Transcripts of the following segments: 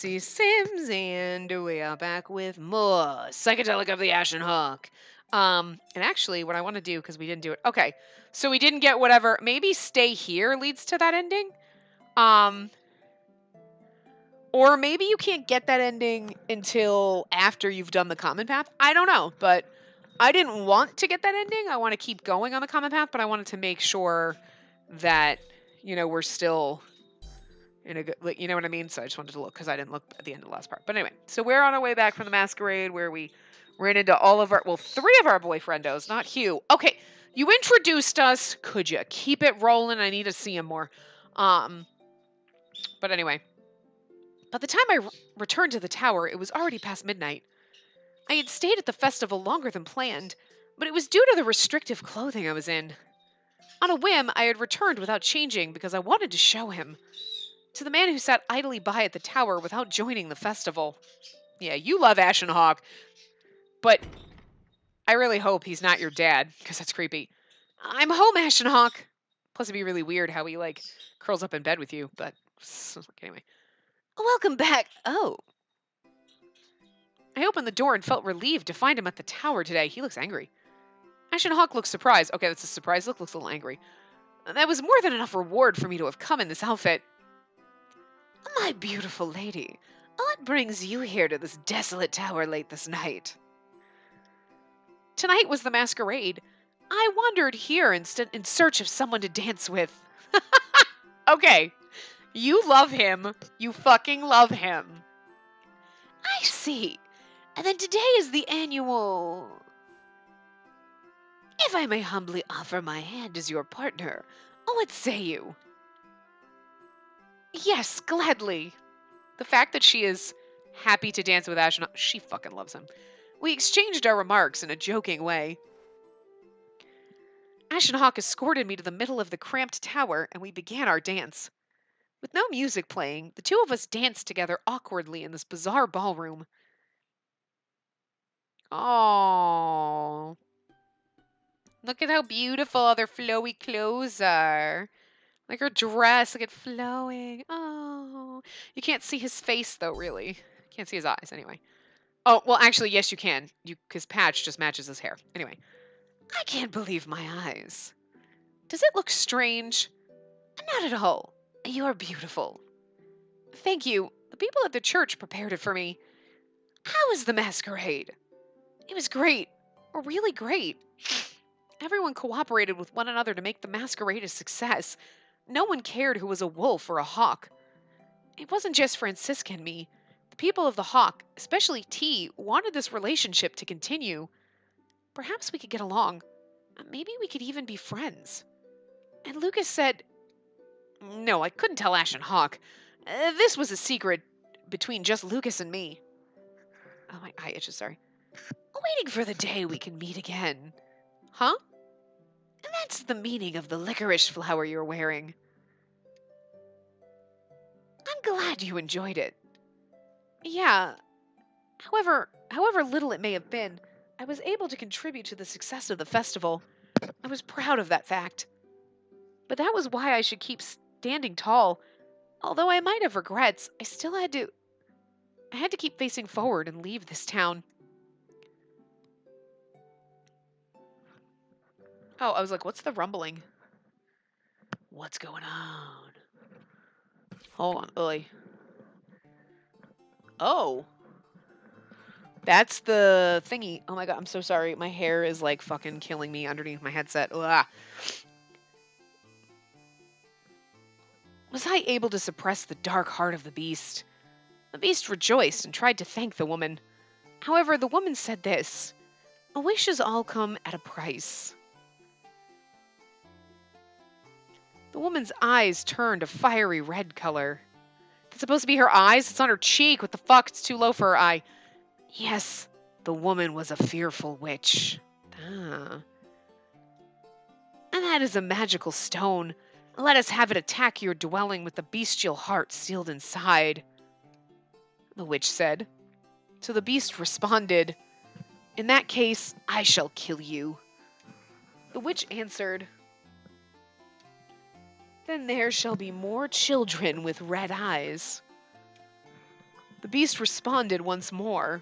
Spacey Sims, and we are back with more Psychedelica of the Ashen Hawk. And actually, what I want to do, because we didn't do it. Okay, so we didn't get whatever. Maybe Stay Here leads to that ending. Um, or maybe you can't get that ending until after you've done the common path. I don't know, but I didn't want to get that ending. I want to keep going on the common path, but I wanted to make sure that, we're still in a good, like, you know what I mean? So I just wanted to look because I didn't look at the end of the last part. But anyway, so we're on our way back from the masquerade where we ran into all of our, well, three of our boyfriendos, not Hugh. Okay, you introduced us. Could you keep it rolling? I need to see him more. But anyway, by the time I returned to the tower, it was already past midnight. I had stayed at the festival longer than planned, but it was due to the restrictive clothing I was in. On a whim, I had returned without changing because I wanted to show him. To the man who sat idly by at the tower without joining the festival. Yeah, you love Ashen Hawk, but I really hope he's not your dad, because that's creepy. I'm home, Ashen Hawk. Plus, it'd be really weird how he, curls up in bed with you, but anyway. Welcome back. Oh. I opened the door and felt relieved to find him at the tower today. He looks angry. Ashen Hawk looks surprised. Okay, that's a surprise look. Looks a little angry. That was more than enough reward for me to have come in this outfit. My beautiful lady, what brings you here to this desolate tower late this night? Tonight was the masquerade. I wandered here in search of someone to dance with. Okay, you love him. You fucking love him. I see. And then today is the annual... If I may humbly offer my hand as your partner, what say you? Yes, gladly. The fact that she is happy to dance with Ashen, she fucking loves him. We exchanged our remarks in a joking way. Ashen Hawk escorted me to the middle of the cramped tower, and we began our dance. With no music playing, the two of us danced together awkwardly in this bizarre ballroom. Oh, look at how beautiful all their flowy clothes are. Like her dress, look at flowing. Oh, you can't see his face though, really. Can't see his eyes anyway. Oh, well, actually, yes, you can. Because Patch just matches his hair. Anyway, I can't believe my eyes. Does it look strange? Not at all. You're beautiful. Thank you. The people at the church prepared it for me. How was the masquerade? It was great. Really great. Everyone cooperated with one another to make the masquerade a success. No one cared who was a wolf or a hawk. It wasn't just Francisca and me. The people of the Hawk, especially T, wanted this relationship to continue. Perhaps we could get along. Maybe we could even be friends. And Lucas said, no, I couldn't tell Ashen Hawk. This was a secret between just Lucas and me. Oh, my eye itches, sorry. Waiting for the day we can meet again. Huh? And that's the meaning of the licorice flower you're wearing. I'm glad you enjoyed it. Yeah. However little it may have been, I was able to contribute to the success of the festival. I was proud of that fact. But that was why I should keep standing tall. Although I might have regrets, I had to keep facing forward and leave this town. Oh, I was like, what's the rumbling? What's going on? Hold on, Oi. Oh. That's the thingy. Oh my god, I'm so sorry. My hair is like fucking killing me underneath my headset. Ugh. Was I able to suppress the dark heart of the beast? The beast rejoiced and tried to thank the woman. However, the woman said this: wishes all come at a price. The woman's eyes turned a fiery red color. It's supposed to be her eyes? It's on her cheek. What the fuck? It's too low for her eye. Yes, the woman was a fearful witch. Ah. And that is a magical stone. Let us have it attack your dwelling with the bestial heart sealed inside, the witch said. So the beast responded, in that case, I shall kill you. The witch answered, then there shall be more children with red eyes. beast responded once more.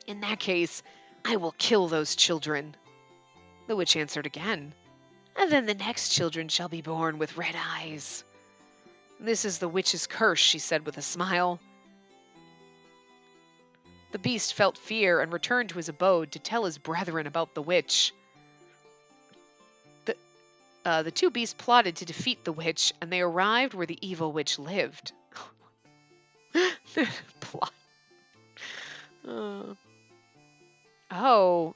In that case, I will kill those children. The witch answered again. And then the next children shall be born with red eyes. This is the witch's curse, she said with a smile. The beast felt fear and returned to his abode to tell his brethren about the witch. The two beasts plotted to defeat the witch, and they arrived where the evil witch lived. Plot. Oh.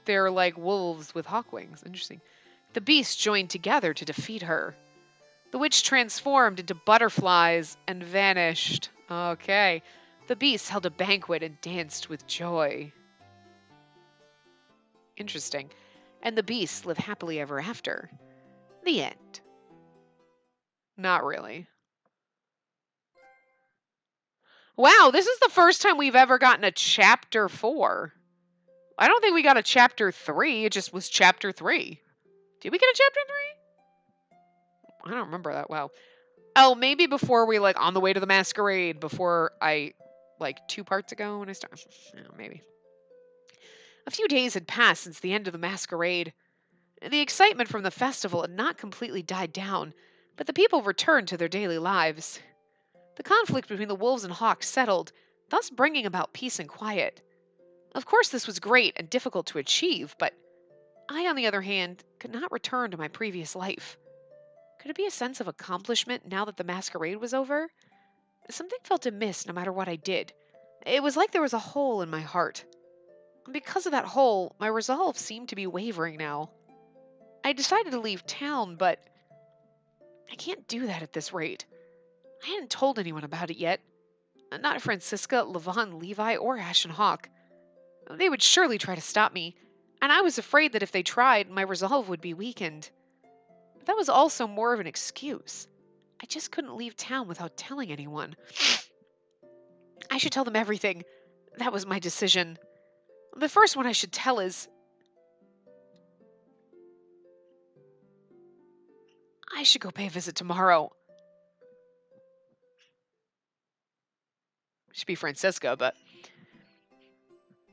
They're like wolves with hawk wings. Interesting. The beasts joined together to defeat her. The witch transformed into butterflies and vanished. Okay. The beasts held a banquet and danced with joy. Interesting. And the beasts live happily ever after. The end. Not really. Wow, this is the first time we've ever gotten a chapter 4. I don't think we got a chapter 3. It just was chapter 3. Did we get a chapter 3? I don't remember that. Wow. Oh, maybe before we, like, on the way to the masquerade, before I, like, 2 parts ago when I started. Maybe. A few days had passed since the end of the masquerade. The excitement from the festival had not completely died down, but the people returned to their daily lives. The conflict between the wolves and hawks settled, thus bringing about peace and quiet. Of course, this was great and difficult to achieve, but I, on the other hand, could not return to my previous life. Could it be a sense of accomplishment now that the masquerade was over? Something felt amiss no matter what I did. It was like there was a hole in my heart. Because of that hole, my resolve seemed to be wavering now. I decided to leave town, but I can't do that at this rate. I hadn't told anyone about it yet. Not Francisca, Levon, Levi, or Ashen Hawk. They would surely try to stop me, and I was afraid that if they tried, my resolve would be weakened. But that was also more of an excuse. I just couldn't leave town without telling anyone. I should tell them everything. That was my decision. The first one I should tell is... I should go pay a visit tomorrow. Should be Francisca, but...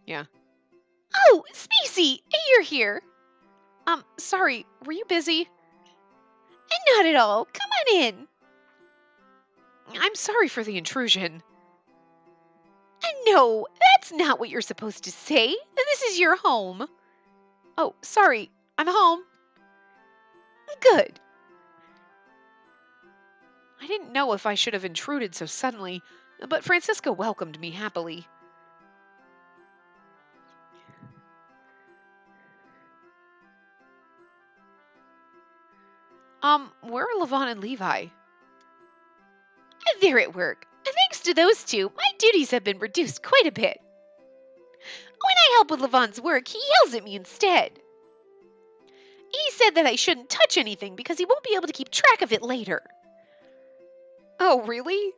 yeah. Oh, Spacey! You're here! Sorry, were you busy? Not at all. Come on in. I'm sorry for the intrusion. No, that's not what you're supposed to say. This is your home. Oh, sorry. I'm home. Good. I didn't know if I should have intruded so suddenly, but Francisca welcomed me happily. Where are Levon and Levi? They're at work. Thanks to those two, my duties have been reduced quite a bit. When I help with Levon's work, he yells at me instead. He said that I shouldn't touch anything because he won't be able to keep track of it later. Oh, really?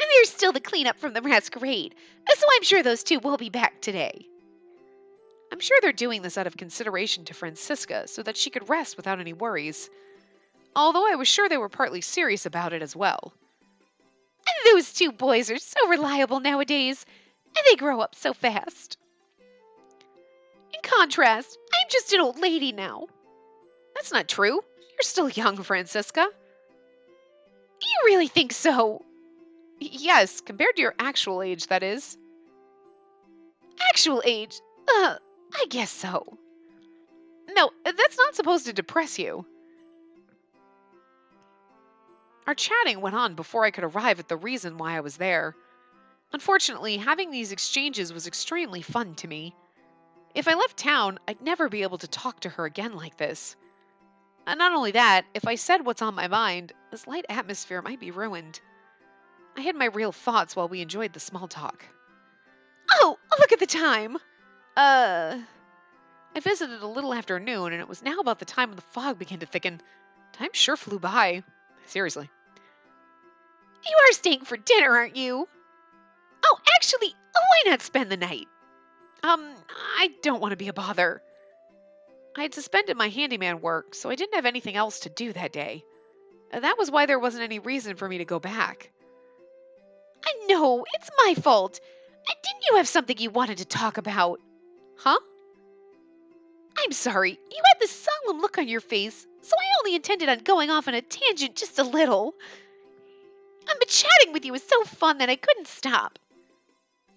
And there's still the cleanup from the masquerade, so I'm sure those two will be back today. I'm sure they're doing this out of consideration to Francisca so that she could rest without any worries. Although I was sure they were partly serious about it as well. Those two boys are so reliable nowadays, and they grow up so fast. In contrast, I'm just an old lady now. That's not true. You're still young, Francisca. You really think so? Yes, compared to your actual age, that is. Actual age? I guess so. No, that's not supposed to depress you. Our chatting went on before I could arrive at the reason why I was there. Unfortunately, having these exchanges was extremely fun to me. If I left town, I'd never be able to talk to her again like this. And not only that, if I said what's on my mind, this light atmosphere might be ruined. I hid my real thoughts while we enjoyed the small talk. Oh, look at the time! I visited a little after noon, and it was now about the time when the fog began to thicken. Time sure flew by. Seriously. You are staying for dinner, aren't you? Oh, actually, why not spend the night? I don't want to be a bother. I had suspended my handyman work, so I didn't have anything else to do that day. That was why there wasn't any reason for me to go back. I know, it's my fault. Didn't you have something you wanted to talk about? Huh? I'm sorry, you had this solemn look on your face, so I only intended on going off on a tangent just a little. But chatting with you was so fun that I couldn't stop.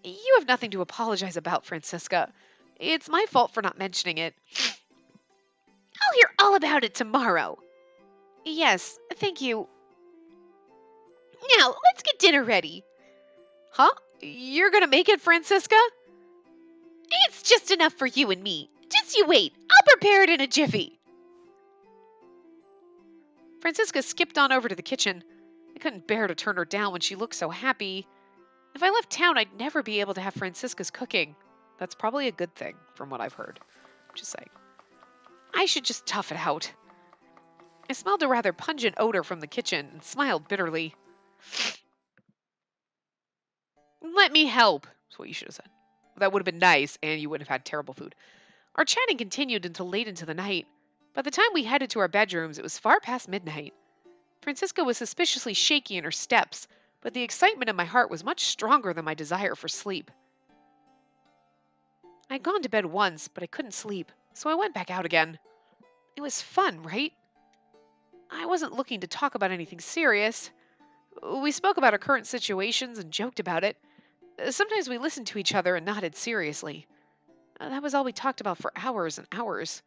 You have nothing to apologize about, Francisca. It's my fault for not mentioning it. I'll hear all about it tomorrow. Yes, thank you. Now, let's get dinner ready. Huh? You're gonna make it, Francisca? It's just enough for you and me. Just you wait. I'll prepare it in a jiffy. Francisca skipped on over to the kitchen. I couldn't bear to turn her down when she looked so happy. If I left town, I'd never be able to have Francisca's cooking. That's probably a good thing, from what I've heard. Just saying. I should just tough it out. I smelled a rather pungent odor from the kitchen and smiled bitterly. Let me help, is what you should have said. That would have been nice, and you wouldn't have had terrible food. Our chatting continued until late into the night. By the time we headed to our bedrooms, it was far past midnight. Francisca was suspiciously shaky in her steps, but the excitement in my heart was much stronger than my desire for sleep. I'd gone to bed once, but I couldn't sleep, so I went back out again. It was fun, right? I wasn't looking to talk about anything serious. We spoke about our current situations and joked about it. Sometimes we listened to each other and nodded seriously. That was all we talked about for hours and hours.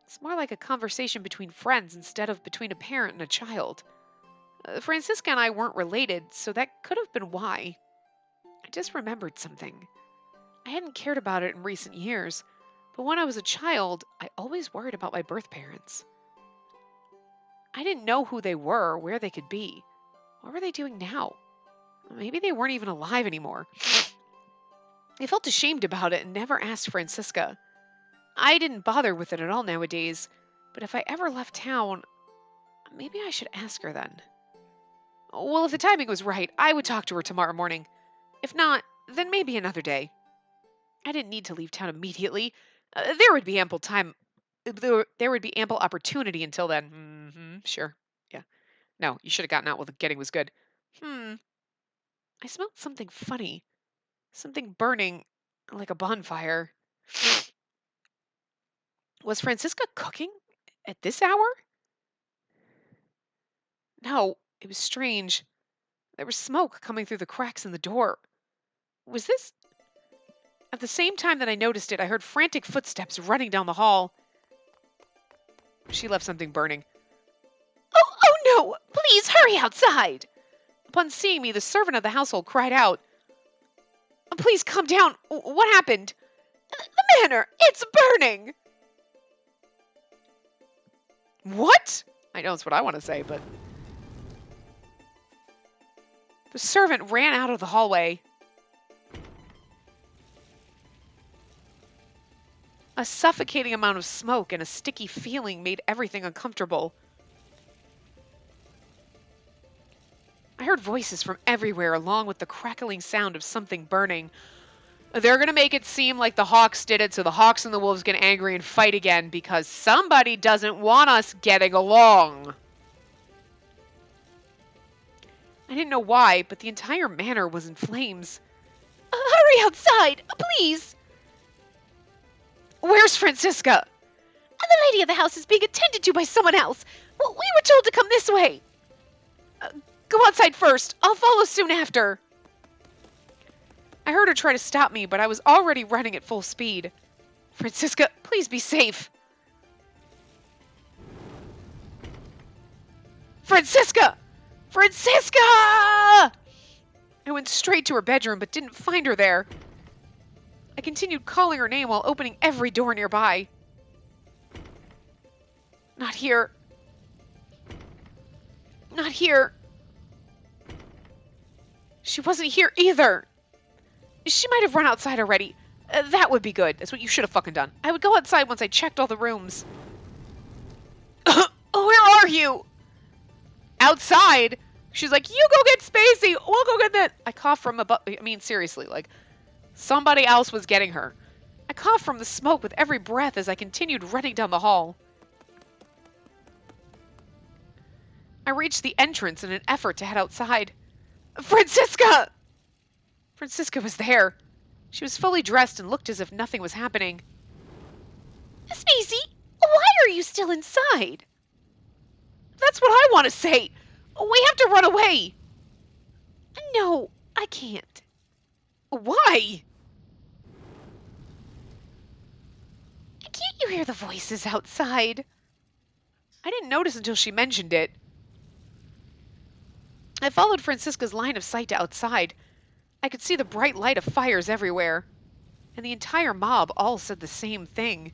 It's more like a conversation between friends instead of between a parent and a child. Francisca and I weren't related, so that could have been why. I just remembered something. I hadn't cared about it in recent years, but when I was a child, I always worried about my birth parents. I didn't know who they were or where they could be. What were they doing now? Maybe they weren't even alive anymore. I felt ashamed about it and never asked Francisca. I didn't bother with it at all nowadays, but if I ever left town, maybe I should ask her then. Well, if the timing was right, I would talk to her tomorrow morning. If not, then maybe another day. I didn't need to leave town immediately. There would be ample time. There would be ample opportunity until then. Sure. Yeah. No, you should have gotten out while the getting was good. I smelled something funny. Something burning like a bonfire. Was Francisca cooking at this hour? No, it was strange. There was smoke coming through the cracks in the door. Was this? At the same time that I noticed it, I heard frantic footsteps running down the hall. She left something burning. Oh no! Please hurry outside! Upon seeing me, the servant of the household cried out. Please calm down. What happened? The manor! It's burning! What? I know it's what I want to say, but... The servant ran out of the hallway. A suffocating amount of smoke and a sticky feeling made everything uncomfortable. I heard voices from everywhere along with the crackling sound of something burning. They're going to make it seem like the Hawks did it so the Hawks and the Wolves get angry and fight again because somebody doesn't want us getting along. I didn't know why, but the entire manor was in flames. Hurry outside, please! Where's Francisca? The lady of the house is being attended to by someone else. Well, we were told to come this way. Go outside first. I'll follow soon after. I heard her try to stop me, but I was already running at full speed. Francisca, please be safe. Francisca! Francisca! I went straight to her bedroom, but didn't find her there. I continued calling her name while opening every door nearby. Not here. Not here. She wasn't here either. She might have run outside already. That would be good. That's what you should have fucking done. I would go outside once I checked all the rooms. Where are you? Outside? She's like, you go get Spacey. We'll go get that. I coughed from above. I mean, seriously, like, somebody else was getting her. I coughed from the smoke with every breath as I continued running down the hall. I reached the entrance in an effort to head outside. Francisca! Francisca was there. She was fully dressed and looked as if nothing was happening. Spacey, why are you still inside? That's what I want to say. We have to run away. No, I can't. Why? Can't you hear the voices outside? I didn't notice until she mentioned it. I followed Francisca's line of sight to outside. I could see the bright light of fires everywhere. And the entire mob all said the same thing.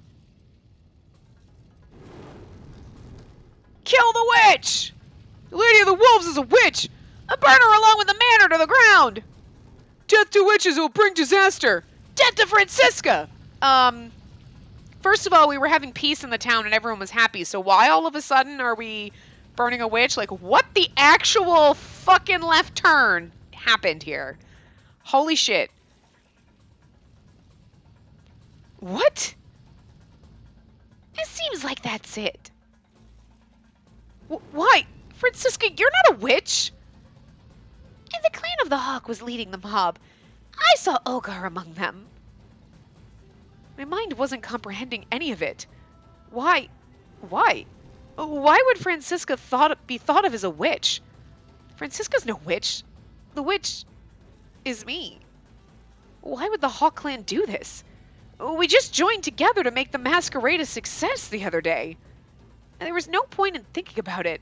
Kill the witch! The Lady of the Wolves is a witch! Burn her along with the manor to the ground! Death to witches will bring disaster! Death to Francisca! First of all, we were having peace in the town and everyone was happy, so why all of a sudden are we burning a witch? Like, what the actual fucking left turn happened here? Holy shit. What? It seems like that's it. Why? Francisca, you're not a witch! And the clan of the Hawk was leading the mob. I saw Olgar among them. My mind wasn't comprehending any of it. Why? Why? Why would Francisca be thought of as a witch? Francisca's no witch. The witch is me. Why would the Hawk clan do this? We just joined together to make the masquerade a success the other day. And there was no point in thinking about it.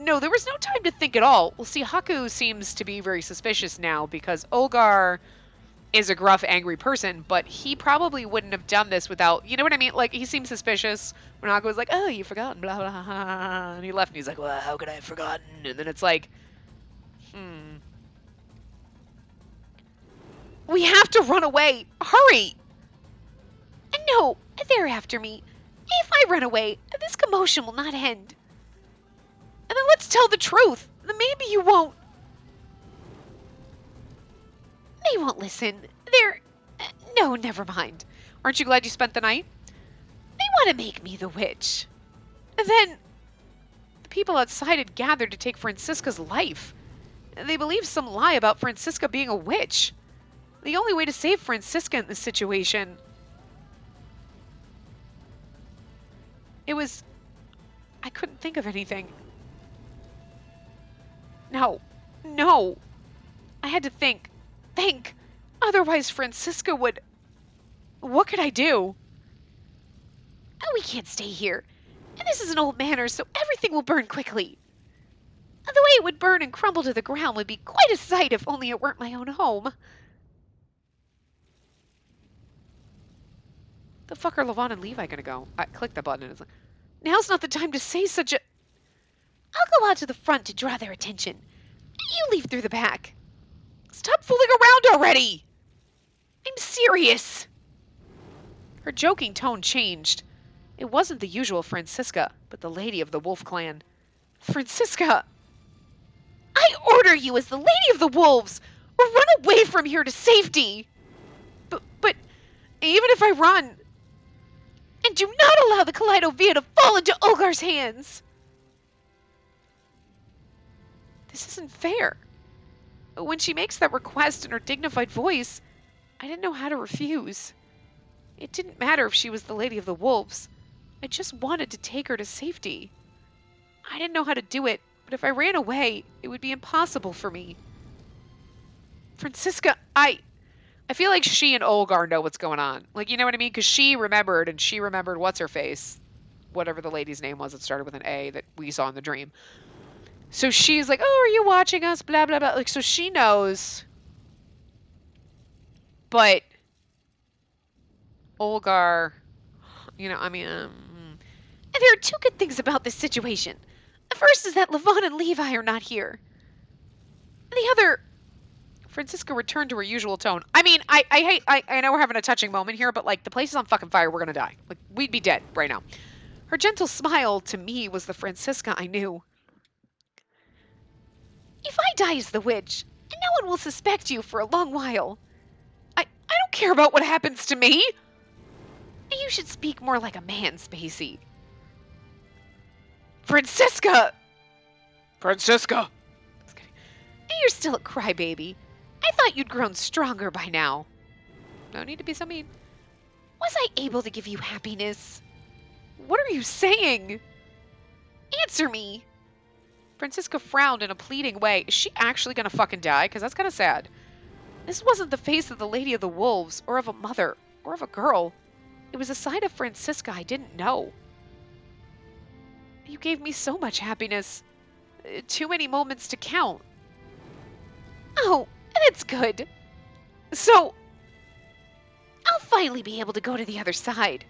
No, there was no time to think at all. Well, see, Haku seems to be very suspicious now because Olgar is a gruff, angry person, but he probably wouldn't have done this without, you know what I mean? Like, he seemed suspicious when Haku was like, oh, you've forgotten, blah, blah, blah, and he left, and he's like, well, how could I have forgotten? And then it's like, we have to run away! Hurry! No, they're after me. If I run away, this commotion will not end. And then let's tell the truth. Maybe you won't. They won't listen. They're... No, never mind. Aren't you glad you spent the night? They want to make me the witch. And then... The people outside had gathered to take Francisca's life. They believed some lie about Francisca being a witch. The only way to save Francisca in this situation... It was... I couldn't think of anything. No. No. I had to think. Think. Otherwise Francisca would... What could I do? Oh, we can't stay here. And this is an old manor, so everything will burn quickly. The way it would burn and crumble to the ground would be quite a sight if only it weren't my own home. The fuck are Levon and Levi gonna go? I clicked the button and it's like, now's not the time to say such a... I'll go out to the front to draw their attention. You leave through the back. Stop fooling around already! I'm serious. Her joking tone changed. It wasn't the usual Francisca, but the lady of the Wolf clan. Francisca! I order you as the Lady of the Wolves, or run away from here to safety! But even if I run... And do not allow the Kaleidovia to fall into Olgar's hands! This isn't fair. When she makes that request in her dignified voice, I didn't know how to refuse. It didn't matter if she was the Lady of the Wolves. I just wanted to take her to safety. I didn't know how to do it, but if I ran away, it would be impossible for me. Francisca, I feel like she and Olgar know what's going on. Like, you know what I mean? Because she remembered, and she remembered what's-her-face. Whatever the lady's name was that started with an A that we saw in the dream. So she's like, oh, are you watching us? Blah, blah, blah. Like, so she knows. But Olgar, you know, I mean... And there are two good things about this situation. The first is that Levon and Levi are not here. The other... Francisca returned to her usual tone. I mean, I know we're having a touching moment here, but, like, the place is on fucking fire. We're gonna die. Like, we'd be dead right now. Her gentle smile, to me, was the Francisca I knew. If I die as the witch, no one will suspect you for a long while. I don't care about what happens to me. You should speak more like a man, Spacey. Francisca! Francisca! Just kidding. You're still a crybaby. I thought you'd grown stronger by now. No need to be so mean. Was I able to give you happiness? What are you saying? Answer me. Francisca frowned in a pleading way. Is she actually gonna fucking die? Because that's kind of sad. This wasn't the face of the Lady of the Wolves, or of a mother, or of a girl. It was a side of Francisca I didn't know. You gave me so much happiness. Too many moments to count. Oh, that's good. So, I'll finally be able to go to the other side.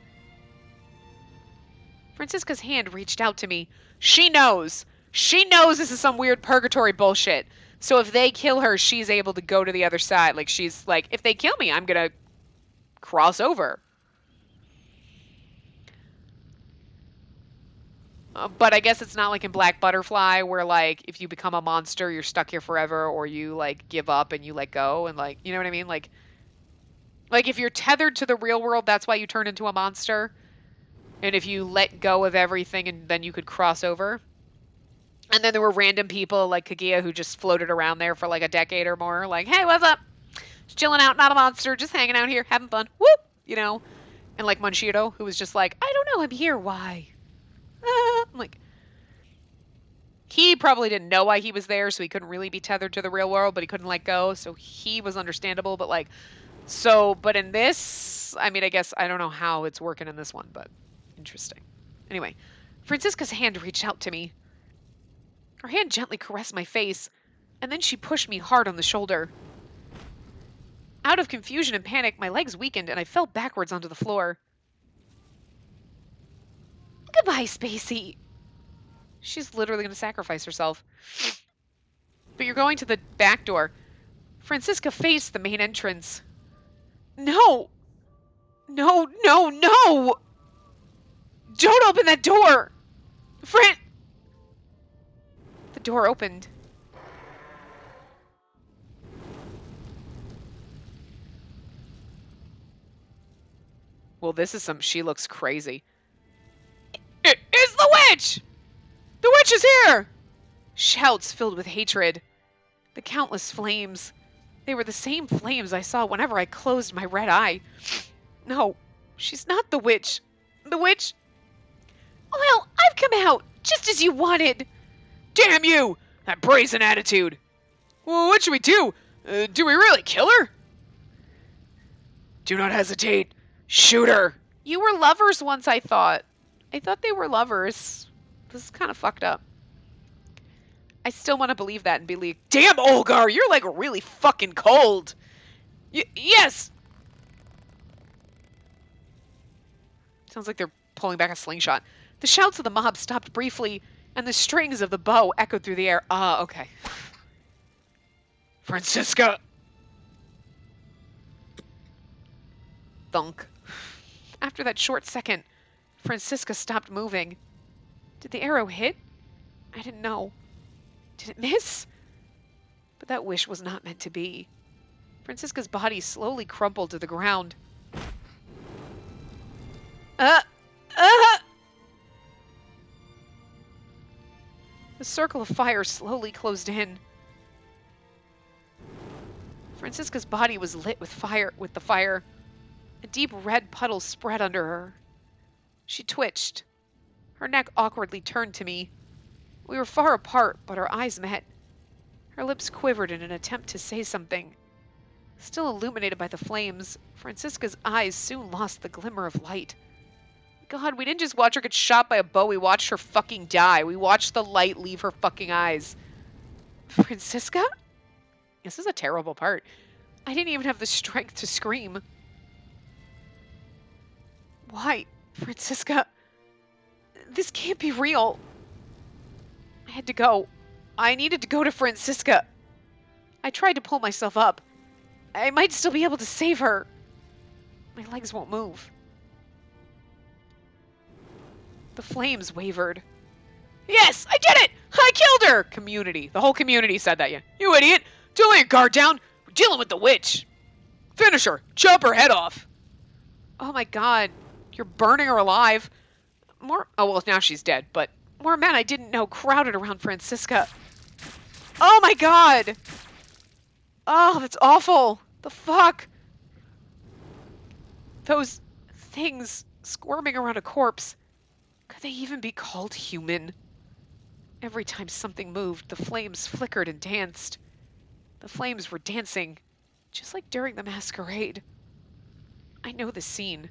Francisca's hand reached out to me. She knows. She knows this is some weird purgatory bullshit. So if they kill her, she's able to go to the other side. Like, she's like, if they kill me, I'm gonna cross over. But I guess it's not like in Black Butterfly where, like, if you become a monster, you're stuck here forever, or you, like, give up and you let go, and, like, you know what I mean? Like if you're tethered to the real world, that's why you turn into a monster. And if you let go of everything, and then you could cross over. And then there were random people like Kaguya who just floated around there for, like, a decade or more. Like, hey, what's up? Just chilling out, not a monster, just hanging out here, having fun. Whoop! You know? And, like, Munchiro, who was just like, I don't know, I'm here, why? I'm like, he probably didn't know why he was there, so he couldn't really be tethered to the real world, but he couldn't let go, so he was understandable. But, like, but in this, I mean, I guess I don't know how it's working in this one, but interesting. Anyway, Francisca's hand reached out to me. Her hand gently caressed my face, and then she pushed me hard on the shoulder. Out of confusion and panic, my legs weakened, and I fell backwards onto the floor. Goodbye, Spacey. She's literally going to sacrifice herself. But you're going to the back door. Francisca faced the main entrance. No! No, no, no! Don't open that door! The door opened. Well, this is she looks crazy. It's the witch! The witch is here! Shouts filled with hatred. The countless flames. They were the same flames I saw whenever I closed my red eye. No, she's not the witch. The witch... Well, I've come out, just as you wanted. Damn you! That brazen attitude. Well, what should we do? Do we really kill her? Do not hesitate. Shoot her. You were lovers once, I thought. I thought they were lovers. This is kind of fucked up. I still want to believe that and be like, damn, Olgar, you're like really fucking cold. Yes! Sounds like they're pulling back a slingshot. The shouts of the mob stopped briefly, and the strings of the bow echoed through the air. Ah, okay. Francisca! Thunk. After that short second, Francisca stopped moving. Did the arrow hit? I didn't know. Did it miss? But that wish was not meant to be. Francisca's body slowly crumpled to the ground. The circle of fire slowly closed in. Francisca's body was lit with the fire. A deep red puddle spread under her. She twitched. Her neck awkwardly turned to me. We were far apart, but our eyes met. Her lips quivered in an attempt to say something. Still illuminated by the flames, Francisca's eyes soon lost the glimmer of light. God, we didn't just watch her get shot by a bow, we watched her fucking die. We watched the light leave her fucking eyes. Francisca? This is a terrible part. I didn't even have the strength to scream. Why, Francisca? This can't be real. I had to go. I needed to go to Francisca. I tried to pull myself up. I might still be able to save her. My legs won't move. The flames wavered. Yes, I did it! I killed her! Community. The whole community said that, yeah. You idiot! Don't let your guard down! We're dealing with the witch! Finish her! Chop her head off! Oh my god. You're burning her alive. Oh, well, now she's dead, but More men I didn't know crowded around Francisca. Oh my god! Oh, that's awful! The fuck? Those things squirming around a corpse. Could they even be called human? Every time something moved, the flames flickered and danced. The flames were dancing, just like during the masquerade. I know the scene.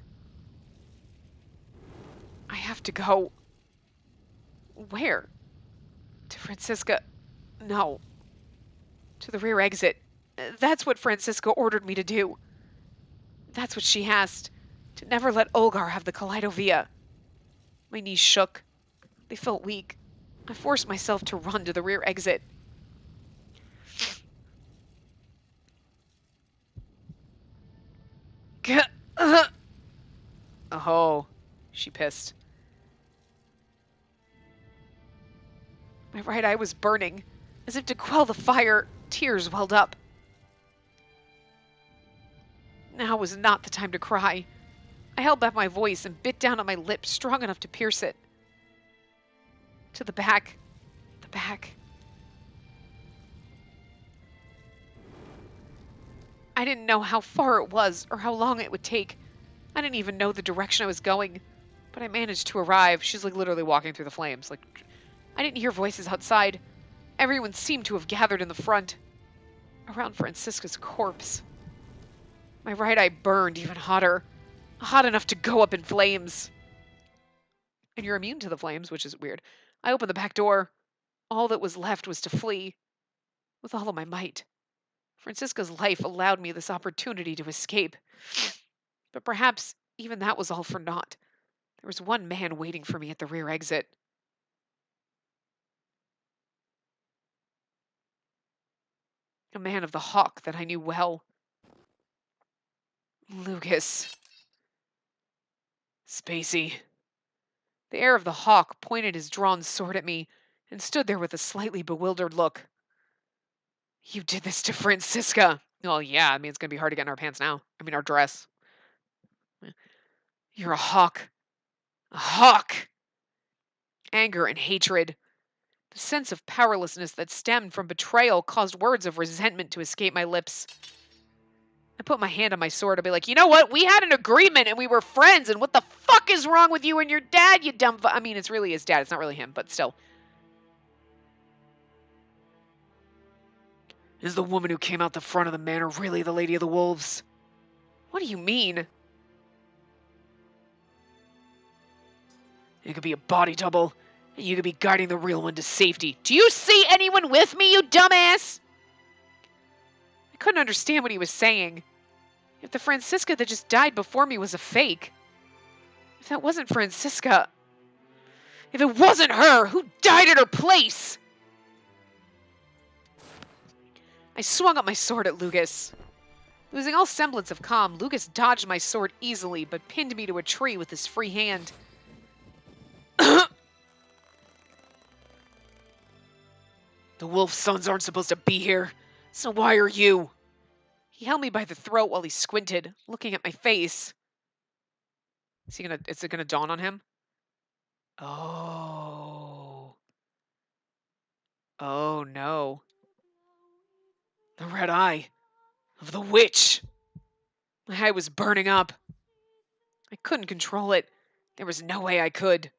I have to go. Where? To Francisca. No. To the rear exit. That's what Francisca ordered me to do. That's what she asked. To never let Olgar have the Kaleidovia. My knees shook. They felt weak. I forced myself to run to the rear exit. Oh, she pissed. My right eye was burning. As if to quell the fire, tears welled up. Now was not the time to cry. I held back my voice and bit down on my lip strong enough to pierce it. To the back. The back. I didn't know how far it was or how long it would take. I didn't even know the direction I was going. But I managed to arrive. She's like literally walking through the flames. Like, I didn't hear voices outside. Everyone seemed to have gathered in the front. Around Francisca's corpse. My right eye burned even hotter. Hot enough to go up in flames. And you're immune to the flames, which is weird. I opened the back door. All that was left was to flee. With all of my might. Francisca's life allowed me this opportunity to escape. But perhaps even that was all for naught. There was one man waiting for me at the rear exit. A man of the hawk that I knew well. Lucas. Spacey. The heir of the hawk pointed his drawn sword at me and stood there with a slightly bewildered look. You did this to Francisca. Well, yeah, I mean, it's going to be hard to get in our pants now. I mean, our dress. You're a hawk. A hawk! Anger and hatred. The sense of powerlessness that stemmed from betrayal caused words of resentment to escape my lips. I put my hand on my sword to be like, you know what? We had an agreement and we were friends, and what the fuck is wrong with you and your dad, you dumb I mean, it's really his dad. It's not really him, but still. Is the woman who came out the front of the manor really the Lady of the Wolves? What do you mean? It could be a body double, and you could be guiding the real one to safety. Do you see anyone with me, you dumbass? I couldn't understand what he was saying. If the Francisca that just died before me was a fake, if that wasn't Francisca, if it wasn't her, who died at her place? I swung up my sword at Lucas. Losing all semblance of calm, Lucas dodged my sword easily, but pinned me to a tree with his free hand. The wolf sons aren't supposed to be here, so why are you? He held me by the throat while he squinted, looking at my face. Is it gonna dawn on him? Oh. Oh no. The red eye of the witch. My eye was burning up. I couldn't control it. There was no way I could.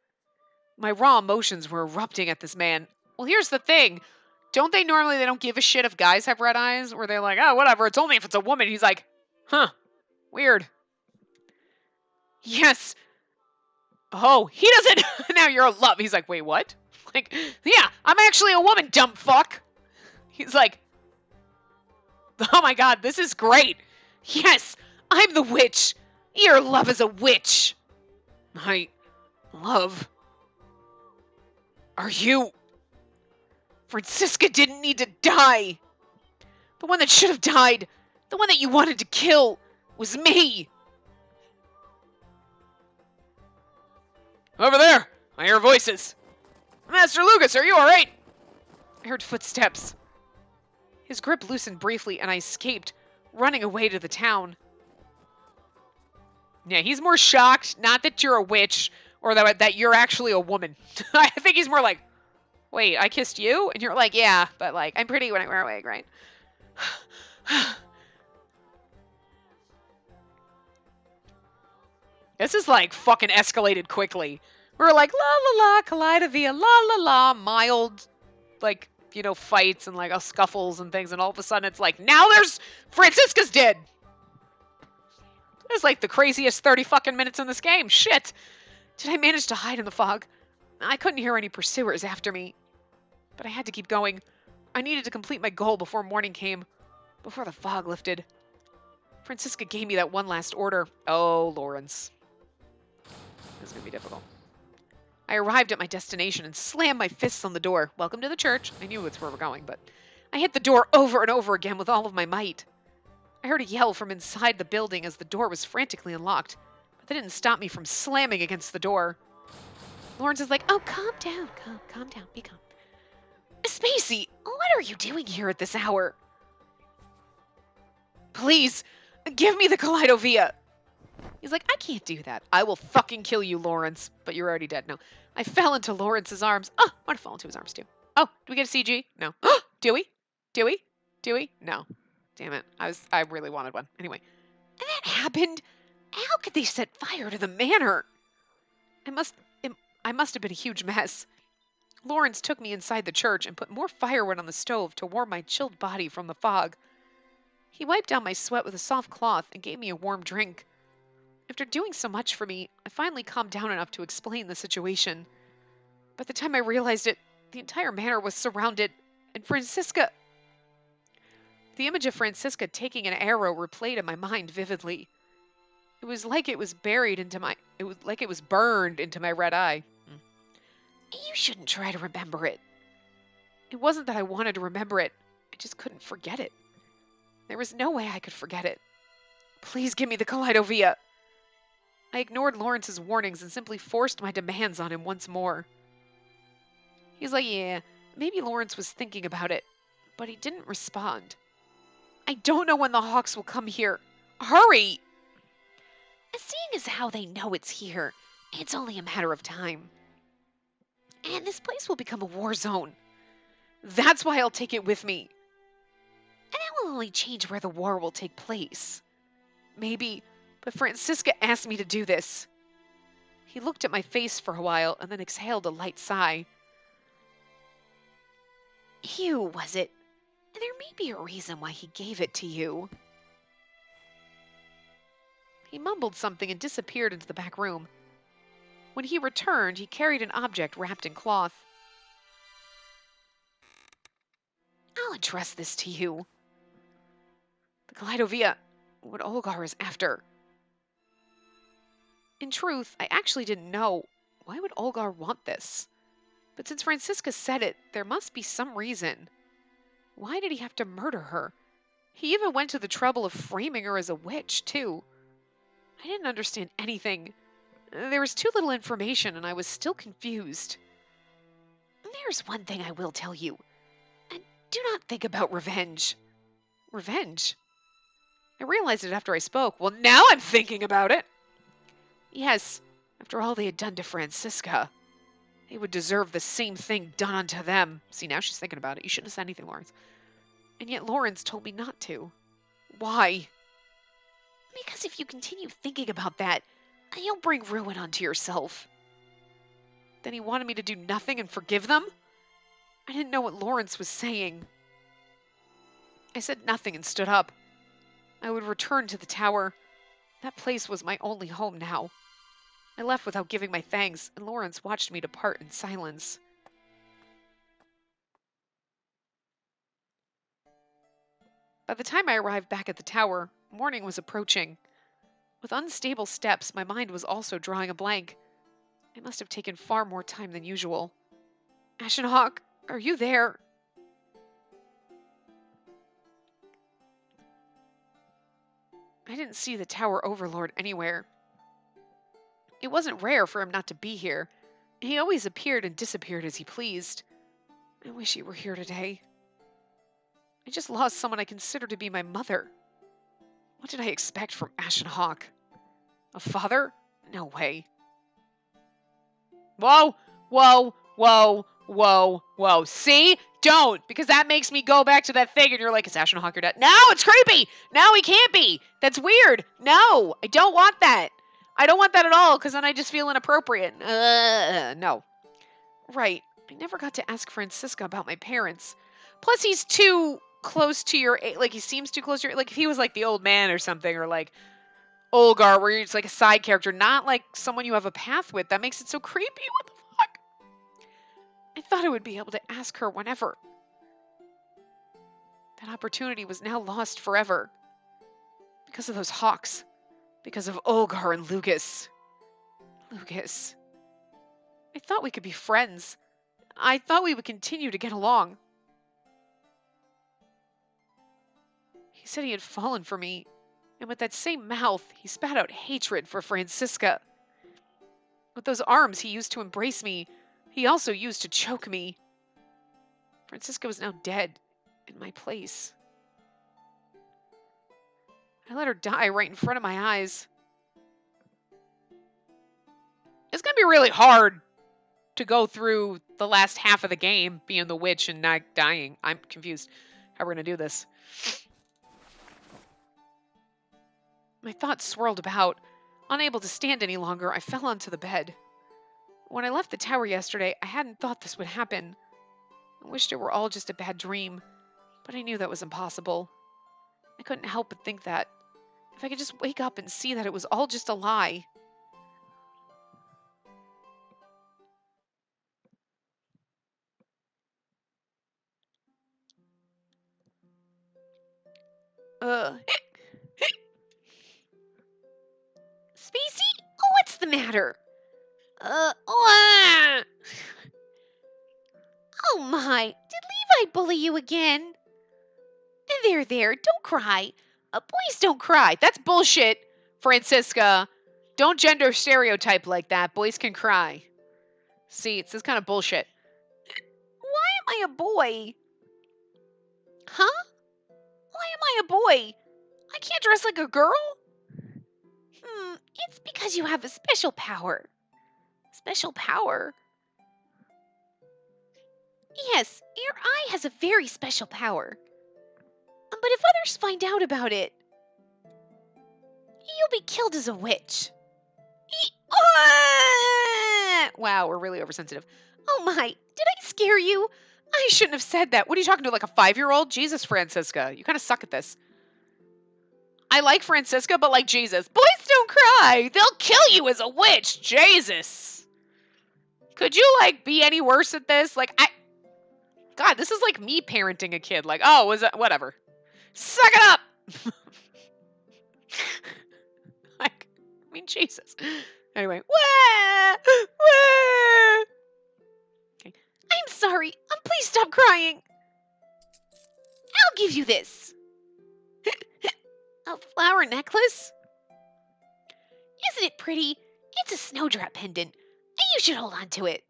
My raw emotions were erupting at this man. Well, here's the thing. They don't give a shit if guys have red eyes? Or they're like, oh, whatever, it's only if it's a woman. He's like, huh, weird. Yes. Oh, he doesn't. Now you're a love. He's like, wait, what? Like, yeah, I'm actually a woman, dumb fuck. He's like, oh my god, this is great. Yes, I'm the witch. Your love is a witch. My love. Are you... Francisca didn't need to die. The one that should have died, the one that you wanted to kill, was me. Over there, I hear voices. Master Lucas, are you alright? I heard footsteps. His grip loosened briefly and I escaped, running away to the town. Yeah, he's more shocked, not that you're a witch, Or that you're actually a woman. I think he's more like, wait, I kissed you? And you're like, yeah, but like, I'm pretty when I wear a wig, right? This is like fucking escalated quickly. We're like, la la la, Kaleidovia, la la la, mild, like, fights and like scuffles and things. And all of a sudden it's like, now there's Francisca's dead. It's like the craziest 30 fucking minutes in this game. Shit. Did I manage to hide in the fog? I couldn't hear any pursuers after me. But I had to keep going. I needed to complete my goal before morning came. Before the fog lifted. Francisca gave me that one last order. Oh, Lawrence. This is going to be difficult. I arrived at my destination and slammed my fists on the door. Welcome to the church. I knew it's where we're going, but I hit the door over and over again with all of my might. I heard a yell from inside the building as the door was frantically unlocked, but that didn't stop me from slamming against the door. Lawrence is like, oh, calm down, calm down, be calm. Spacey, what are you doing here at this hour? Please, give me the Kaleidovia. He's like, I can't do that. I will fucking kill you, Lawrence. But you're already dead. No. I fell into Lawrence's arms. Oh, I want to fall into his arms too. Oh, do we get a CG? No. Do we? Do we? Do we? No. Damn it. I really wanted one. Anyway. And that happened? How could they set fire to the manor? I must have been a huge mess. Lawrence took me inside the church and put more firewood on the stove to warm my chilled body from the fog. He wiped down my sweat with a soft cloth and gave me a warm drink. After doing so much for me, I finally calmed down enough to explain the situation. By the time I realized it, the entire manor was surrounded, and Francisca... The image of Francisca taking an arrow replayed in my mind vividly. It was like it was buried into my... It was like it was burned into my red eye. You shouldn't try to remember it. It wasn't that I wanted to remember it. I just couldn't forget it. There was no way I could forget it. Please give me the Kaleidovia. I ignored Lawrence's warnings and simply forced my demands on him once more. He's like, yeah, maybe Lawrence was thinking about it, but he didn't respond. I don't know when the Hawks will come here. Hurry! Seeing as how they know it's here, it's only a matter of time. And this place will become a war zone. That's why I'll take it with me. And that will only change where the war will take place. Maybe, but Francisca asked me to do this. He looked at my face for a while and then exhaled a light sigh. You, was it? There may be a reason why he gave it to you. He mumbled something and disappeared into the back room. When he returned, he carried an object wrapped in cloth. I'll address this to you. The Kaleidovia, what Olgar is after. In truth, I actually didn't know. Why would Olgar want this? But since Francisca said it, there must be some reason. Why did he have to murder her? He even went to the trouble of framing her as a witch, too. I didn't understand anything. There was too little information, and I was still confused. There's one thing I will tell you. And do not think about revenge. Revenge? I realized it after I spoke. Well, now I'm thinking about it. Yes, after all they had done to Francisca, they would deserve the same thing done unto them. See, now she's thinking about it. You shouldn't have said anything, Lawrence. And yet Lawrence told me not to. Why? Because if you continue thinking about that, you'll bring ruin onto yourself. Then he wanted me to do nothing and forgive them? I didn't know what Lawrence was saying. I said nothing and stood up. I would return to the tower. That place was my only home now. I left without giving my thanks, and Lawrence watched me depart in silence. By the time I arrived back at the tower, morning was approaching. With unstable steps, my mind was also drawing a blank. It must have taken far more time than usual. Ashen Hawk, are you there? I didn't see the Tower Overlord anywhere. It wasn't rare for him not to be here. He always appeared and disappeared as he pleased. I wish he were here today. I just lost someone I consider to be my mother. What did I expect from Ashen Hawk? A father? No way. Whoa, whoa, whoa, whoa, whoa. See? Don't, because that makes me go back to that thing, and you're like, is Ashen Hawk your dad? No, it's creepy. No, he can't be. That's weird. No, I don't want that. I don't want that at all, because then I just feel inappropriate. No. Right. I never got to ask Francisca about my parents. Plus, he's too close to your age. Like, he seems too close to your, like, if he was like the old man or something, or like Olgar, where he's like a side character, not like someone you have a path with, that makes it so creepy. What the fuck? I thought I would be able to ask her whenever. That opportunity was now lost forever. Because of those hawks. Because of Olgar and Lucas. Lucas. I thought we could be friends. I thought we would continue to get along. He said he had fallen for me, and with that same mouth, he spat out hatred for Francisca. With those arms he used to embrace me, he also used to choke me. Francisca was now dead in my place. I let her die right in front of my eyes. It's gonna be really hard to go through the last half of the game being the witch and not dying. I'm confused how we're gonna do this. My thoughts swirled about. Unable to stand any longer, I fell onto the bed. When I left the tower yesterday, I hadn't thought this would happen. I wished it were all just a bad dream, but I knew that was impossible. I couldn't help but think that. If I could just wake up and see that it was all just a lie. Spacey? Oh, what's the matter? Oh my, did Levi bully you again? There, don't cry. Boys don't cry. That's bullshit, Francisca. Don't gender stereotype like that. Boys can cry. See, it's this kind of bullshit. Why am I a boy? Huh? Why am I a boy? I can't dress like a girl? It's because you have a special power. Special power? Yes, your eye has a very special power. But if others find out about it, you'll be killed as a witch. Wow, we're really oversensitive. Oh my, did I scare you? I shouldn't have said that. What are you talking to, like a 5-year-old? Jesus, Francisca, you kind of suck at this. I like Francisca, but like Jesus. Boys don't cry. They'll kill you as a witch. Jesus. Could you, like, be any worse at this? Like, God, this is like me parenting a kid. Like, oh, was that, whatever. Suck it up. Like, I mean, Jesus. Anyway. Okay. I'm sorry. Please stop crying. I'll give you this. A flower necklace? Isn't it pretty? It's a snowdrop pendant. You should hold on to it.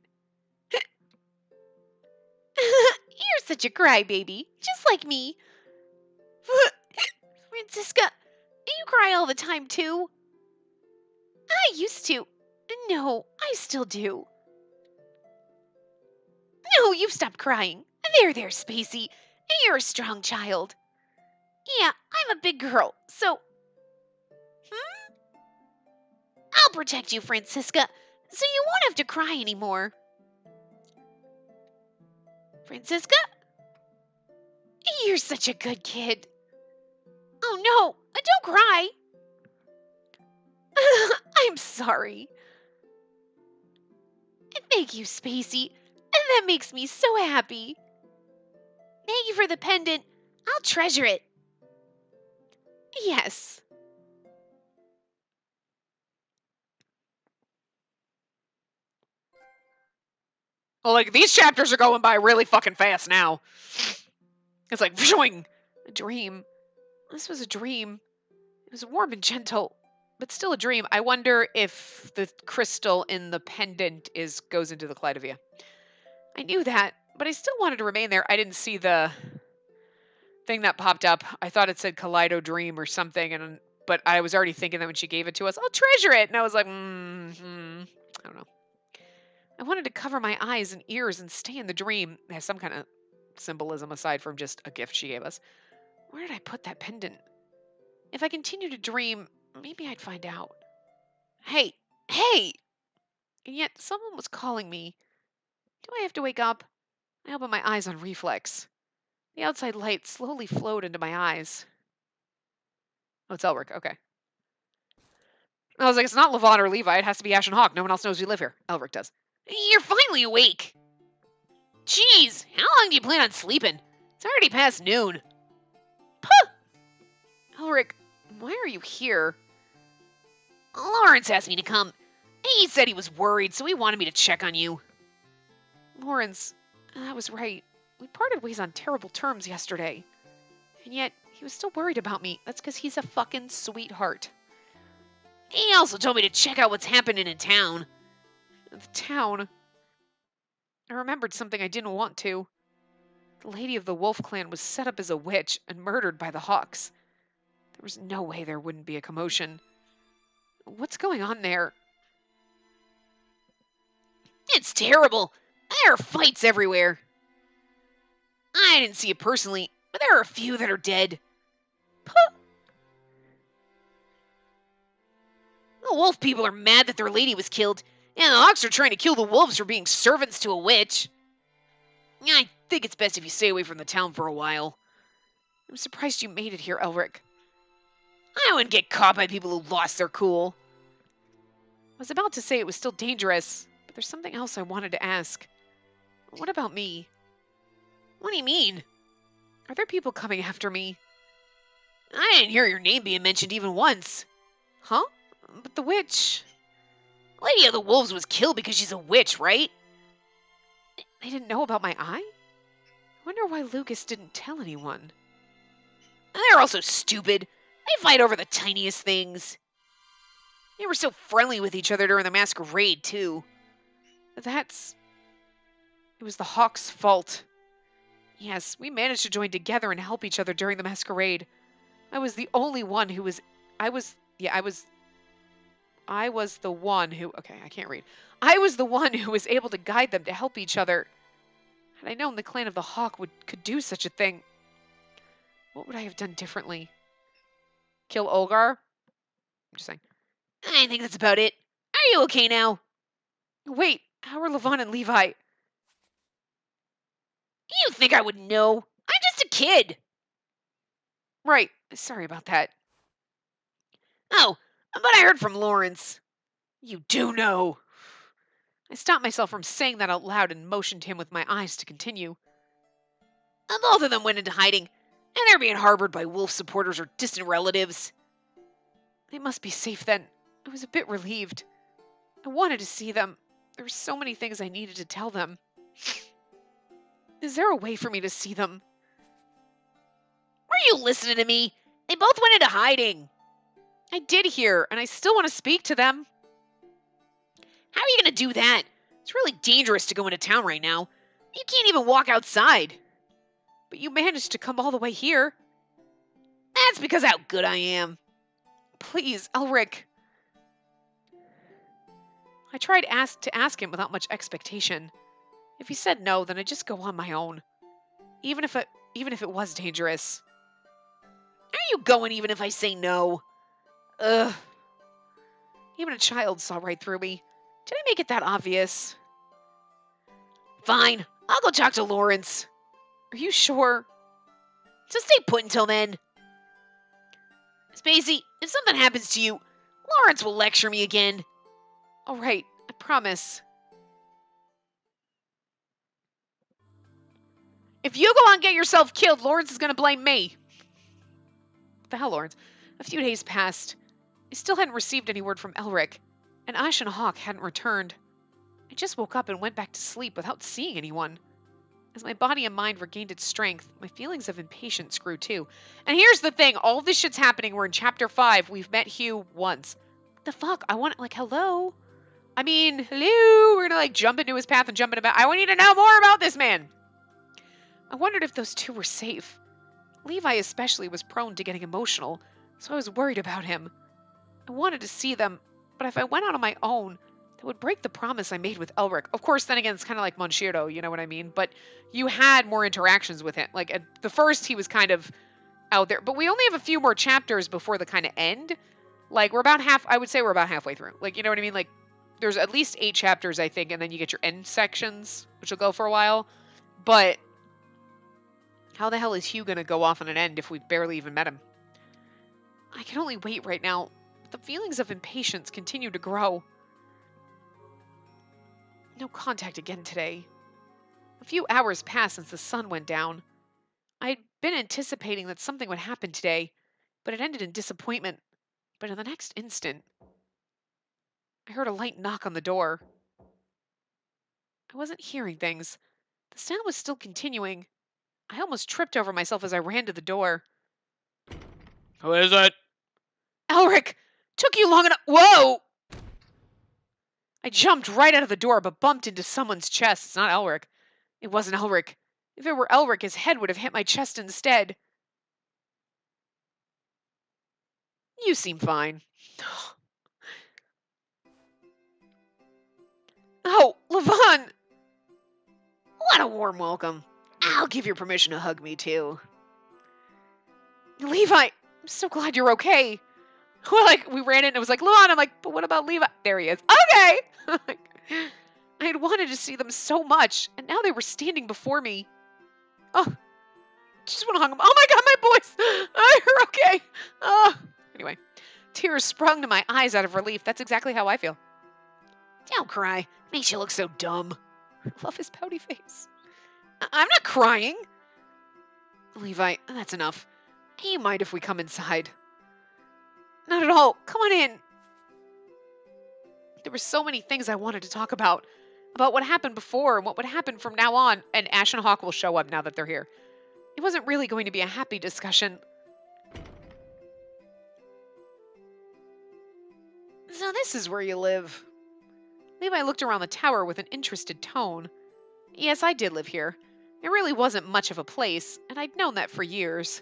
You're such a crybaby, just like me. Francisca, you cry all the time too. I used to. No, I still do. No, you've stopped crying. There, Spacey. You're a strong child. Yeah, I'm a big girl, so... I'll protect you, Francisca, so you won't have to cry anymore. Francisca? You're such a good kid. Oh no, don't cry. I'm sorry. Thank you, Spacey. That makes me so happy. Thank you for the pendant. I'll treasure it. Yes. Well, like, these chapters are going by really fucking fast now. It's like, whooshing. A dream. This was a dream. It was warm and gentle, but still a dream. I wonder if the crystal in the pendant goes into the Klydovia. I knew that, but I still wanted to remain there. I didn't see the thing that popped up. I thought it said Kaleido Dream or something, but I was already thinking that when she gave it to us, I'll treasure it. And I was like, I don't know. I wanted to cover my eyes and ears and stay in the dream. It has some kind of symbolism aside from just a gift she gave us. Where did I put that pendant? If I continue to dream, maybe I'd find out. Hey! Hey! And yet someone was calling me. Do I have to wake up? I open my eyes on reflex. The outside light slowly flowed into my eyes. Oh, it's Elric. Okay. I was like, it's not Levon or Levi. It has to be Ashen Hawk. No one else knows we live here. Elric does. You're finally awake. Jeez, how long do you plan on sleeping? It's already past noon. Puh! Elric, why are you here? Lawrence asked me to come. He said he was worried, so he wanted me to check on you. Lawrence, I was right. We parted ways on terrible terms yesterday. And yet, he was still worried about me. That's because he's a fucking sweetheart. He also told me to check out what's happening in town. The town? I remembered something I didn't want to. The lady of the Wolf Clan was set up as a witch and murdered by the Hawks. There was no way there wouldn't be a commotion. What's going on there? It's terrible. There are fights everywhere. I didn't see it personally, but there are a few that are dead. Puh. The wolf people are mad that their lady was killed, and the Hawks are trying to kill the wolves for being servants to a witch. I think it's best if you stay away from the town for a while. I'm surprised you made it here, Elric. I wouldn't get caught by people who lost their cool. I was about to say it was still dangerous, but there's something else I wanted to ask. What about me? What do you mean? Are there people coming after me? I didn't hear your name being mentioned even once. Huh? But the witch... Lady of the Wolves was killed because she's a witch, right? They didn't know about my eye? I wonder why Lucas didn't tell anyone. They're also stupid. They fight over the tiniest things. They were so friendly with each other during the masquerade, too. It was the Hawk's fault. Yes, we managed to join together and help each other during the masquerade. I was the only one who was... I was the one who... Okay, I can't read. I was the one who was able to guide them to help each other. Had I known the clan of the Hawk could do such a thing, what would I have done differently? Kill Olgar? I'm just saying. I think that's about it. Are you okay now? Wait, how are Levon and Levi? You think I would know? I'm just a kid. Right, sorry about that. Oh, but I heard from Lawrence. You do know. I stopped myself from saying that out loud and motioned him with my eyes to continue. Both of them went into hiding, and they're being harbored by wolf supporters or distant relatives. They must be safe then. I was a bit relieved. I wanted to see them. There were so many things I needed to tell them. Is there a way for me to see them? Were you listening to me? They both went into hiding. I did hear, and I still want to speak to them. How are you going to do that? It's really dangerous to go into town right now. You can't even walk outside. But you managed to come all the way here. That's because of how good I am. Please, Elric. I tried to ask him without much expectation. If he said no, then I'd just go on my own. Even if it was dangerous. Are you going even if I say no? Ugh. Even a child saw right through me. Did I make it that obvious? Fine. I'll go talk to Lawrence. Are you sure? So stay put until then. Spacey, if something happens to you, Lawrence will lecture me again. All right, I promise. If you go out and get yourself killed, Lawrence is going to blame me. What the hell, Lawrence? A few days passed. I still hadn't received any word from Elric, and Ashen Hawk hadn't returned. I just woke up and went back to sleep without seeing anyone. As my body and mind regained its strength, my feelings of impatience grew too. And here's the thing, all this shit's happening. We're in chapter 5. We've met Hugh once. What the fuck? I want, hello? I mean, hello? We're gonna, jump into his path and jump into back. I need to know more about this man. I wondered if those two were safe. Levi especially was prone to getting emotional, so I was worried about him. I wanted to see them, but if I went out on my own, that would break the promise I made with Elric. Of course, then again, it's kind of like Monshiro, you know what I mean? But you had more interactions with him. Like at the first, he was kind of out there, but we only have a few more chapters before the kind of end. Like we're about half. I would say we're about halfway through. Like you know what I mean? Like there's at least 8 chapters, I think, and then you get your end sections, which will go for a while. But how the hell is Hugh gonna go off on an end if we've barely even met him? I can only wait right now. The feelings of impatience continue to grow. No contact again today. A few hours passed since the sun went down. I had been anticipating that something would happen today, but it ended in disappointment. But in the next instant, I heard a light knock on the door. I wasn't hearing things. The sound was still continuing. I almost tripped over myself as I ran to the door. Who is it? Elric! Took you long enough. Whoa! I jumped right out of the door, but bumped into someone's chest. It's not Elric. It wasn't Elric. If it were Elric, his head would have hit my chest instead. You seem fine. Oh, Levon! What a warm welcome. I'll give you permission to hug me, too. Levi, I'm so glad you're okay. We ran in and it was like, Levon, I'm like, but what about Levi? There he is. Okay! I had wanted to see them so much, and now they were standing before me. Oh, just want to hug them. Oh my god, my boys! You're okay. Anyway, tears sprung to my eyes out of relief. That's exactly how I feel. Don't cry. Makes you look so dumb. I love his pouty face. I'm not crying. Levi, that's enough. Do you mind if we come inside? Not at all. Come on in. There were so many things I wanted to talk about what happened before and what would happen from now on. And Ash and Hawk will show up now that they're here. It wasn't really going to be a happy discussion. So this is where you live. Levi looked around the tower with an interested tone. Yes, I did live here. It really wasn't much of a place, and I'd known that for years.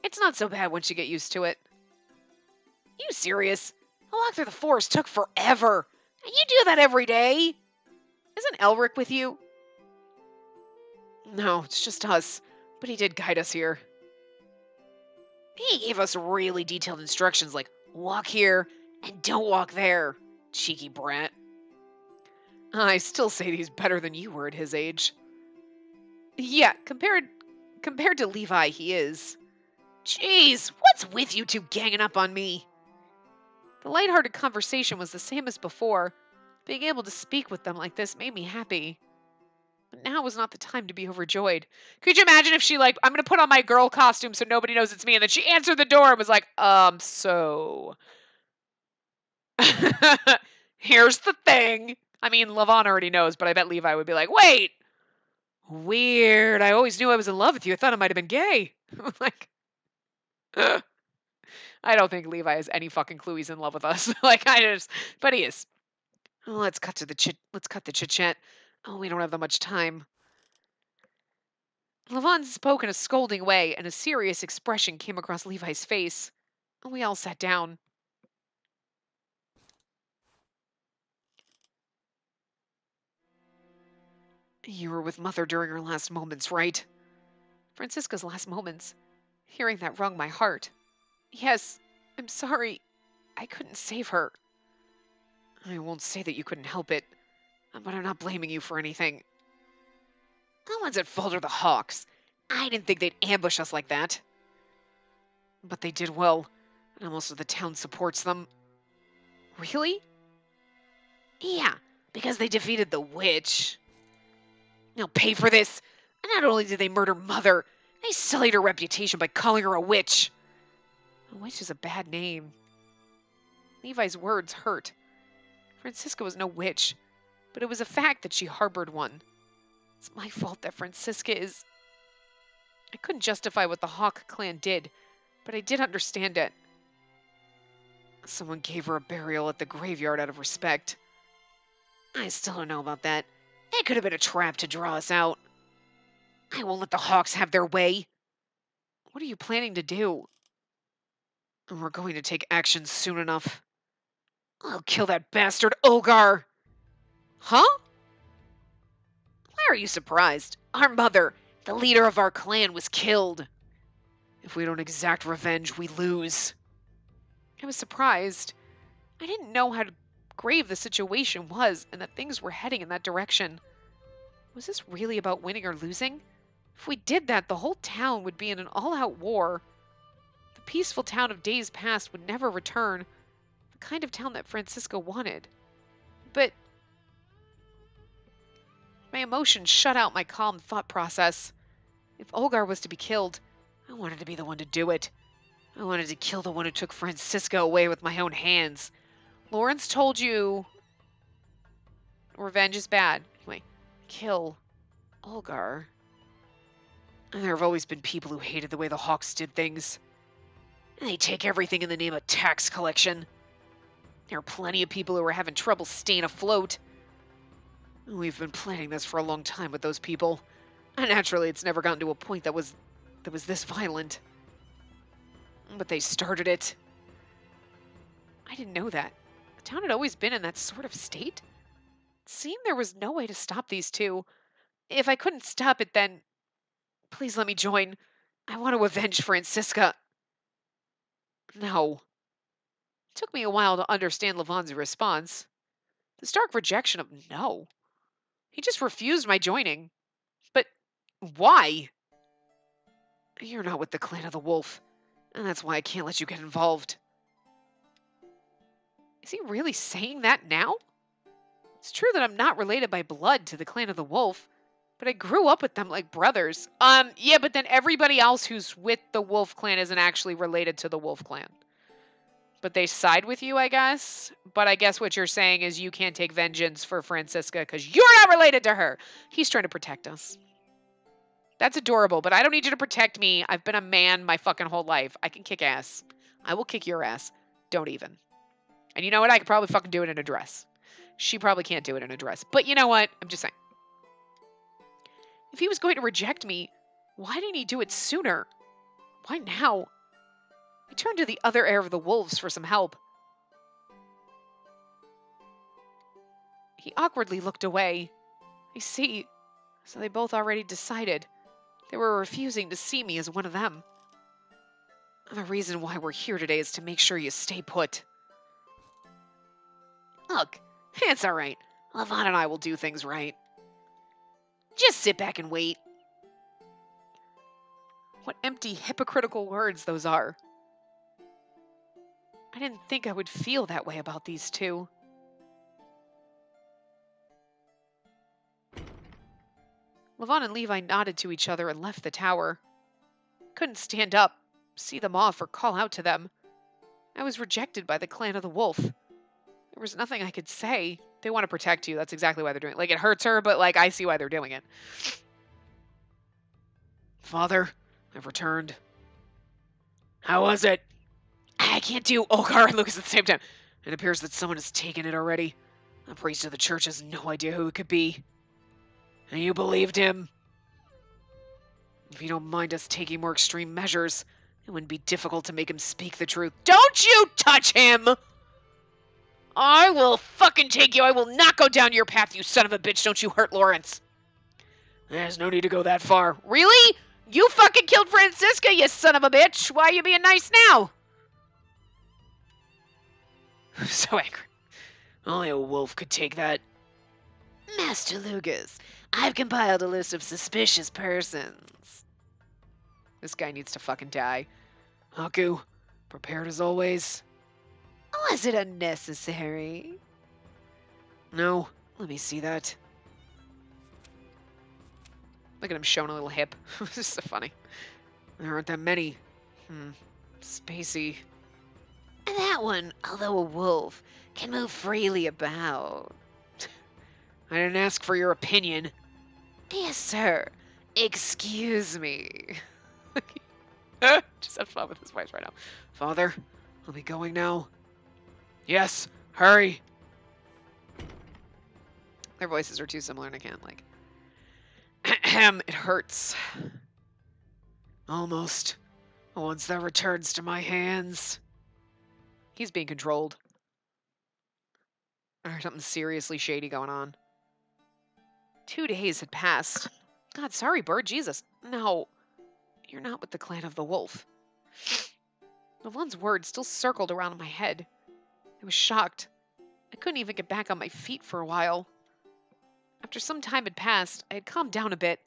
It's not so bad once you get used to it. You serious? A walk through the forest took forever. And you do that every day. Isn't Elric with you? No, it's just us. But he did guide us here. He gave us really detailed instructions like, walk here and don't walk there. Cheeky brat. I still say he's better than you were at his age. Yeah, compared to Levi, he is. Jeez, what's with you two ganging up on me? The lighthearted conversation was the same as before. Being able to speak with them like this made me happy. But now was not the time to be overjoyed. Could you imagine if she I'm going to put on my girl costume so nobody knows it's me, and then she answered the door and was like, so... Here's the thing. I mean, Levon already knows, but I bet Levi would be like, wait! Weird. I always knew I was in love with you. I thought I might have been gay. I don't think Levi has any fucking clue he's in love with us. But he is. Oh, let's cut the chit chat. Oh, we don't have that much time. Levon spoke in a scolding way, and a serious expression came across Levi's face. And we all sat down. You were with Mother during her last moments, right? Francisca's last moments. Hearing that wrung my heart. Yes, I'm sorry. I couldn't save her. I won't say that you couldn't help it, but I'm not blaming you for anything. The one's at fault are the Hawks. I didn't think they'd ambush us like that. But they did well, and most of the town supports them. Really? Yeah, because they defeated the witch. They'll pay for this. And not only did they murder Mother, they sullied her reputation by calling her a witch. A witch is a bad name. Levi's words hurt. Francisca was no witch, but it was a fact that she harbored one. It's my fault that Francisca is... I couldn't justify what the Hawk clan did, but I did understand it. Someone gave her a burial at the graveyard out of respect. I still don't know about that. It could have been a trap to draw us out. I won't let the Hawks have their way. What are you planning to do? We're going to take action soon enough. I'll kill that bastard Olgar. Huh? Why are you surprised? Our mother, the leader of our clan, was killed. If we don't exact revenge, we lose. I was surprised. I didn't know how grave the situation was and that things were heading in that direction. Was this really about winning or losing? If we did that, the whole town would be in an all-out war. The peaceful town of days past would never return, the kind of town that Francisco wanted. But my emotions shut out my calm thought process. If Olgar was to be killed, I wanted to be the one to do it. I wanted to kill the one who took Francisco away with my own hands. Lawrence told you revenge is bad. Anyway, kill Olgar. And there have always been people who hated the way the Hawks did things. And they take everything in the name of tax collection. There are plenty of people who are having trouble staying afloat. We've been planning this for a long time with those people. And naturally, it's never gotten to a point that was this violent. But they started it. I didn't know that. The town had always been in that sort of state. It seemed there was no way to stop these two. If I couldn't stop it, then please let me join. I want to avenge Francisca. No. It took me a while to understand Levon's response. The stark rejection of no. He just refused my joining. But why? You're not with the clan of the wolf, and that's why I can't let you get involved. Is he really saying that now? It's true that I'm not related by blood to the clan of the wolf, but I grew up with them like brothers. Yeah, but then everybody else who's with the wolf clan isn't actually related to the wolf clan. But they side with you, I guess. But I guess what you're saying is you can't take vengeance for Francisca because you're not related to her. He's trying to protect us. That's adorable, but I don't need you to protect me. I've been a man my fucking whole life. I can kick ass. I will kick your ass. Don't even. And you know what? I could probably fucking do it in a dress. She probably can't do it in a dress. But you know what? I'm just saying. If he was going to reject me, why didn't he do it sooner? Why now? I turned to the other heir of the wolves for some help. He awkwardly looked away. I see. So they both already decided. They were refusing to see me as one of them. The reason why we're here today is to make sure you stay put. Look, it's all right. Levon and I will do things right. Just sit back and wait. What empty, hypocritical words those are. I didn't think I would feel that way about these two. Levon and Levi nodded to each other and left the tower. Couldn't stand up, see them off, or call out to them. I was rejected by the clan of the wolf. There was nothing I could say. They want to protect you. That's exactly why they're doing it. Like, it hurts her, but, like, I see why they're doing it. Father, I've returned. How was it? I can't do Olgar and Lucas at the same time. It appears that someone has taken it already. The priest of the church has no idea who it could be. And you believed him? If you don't mind us taking more extreme measures, it wouldn't be difficult to make him speak the truth. Don't you touch him! I will fucking take you. I will not go down your path, you son of a bitch. Don't you hurt Lawrence. There's no need to go that far. Really? You fucking killed Francisca, you son of a bitch. Why are you being nice now? I'm so angry. Only a wolf could take that. Master Lucas, I've compiled a list of suspicious persons. This guy needs to fucking die. Haku, prepared as always. Was it unnecessary? No, let me see that. Look at him showing a little hip. This is so funny. There aren't that many. Spacey. That one, although a wolf, can move freely about. I didn't ask for your opinion. Yes, sir. Excuse me. Just have fun with his voice right now. Father, I'll be going now. Yes, hurry. Their voices are too similar and I can't, like... It hurts. Almost. Once that returns to my hands. He's being controlled. There's something seriously shady going on. 2 days had passed. God, sorry, bird. Jesus. No, you're not with the clan of the wolf. Lavonne's words still circled around in my head. I was shocked. I couldn't even get back on my feet for a while. After some time had passed, I had calmed down a bit.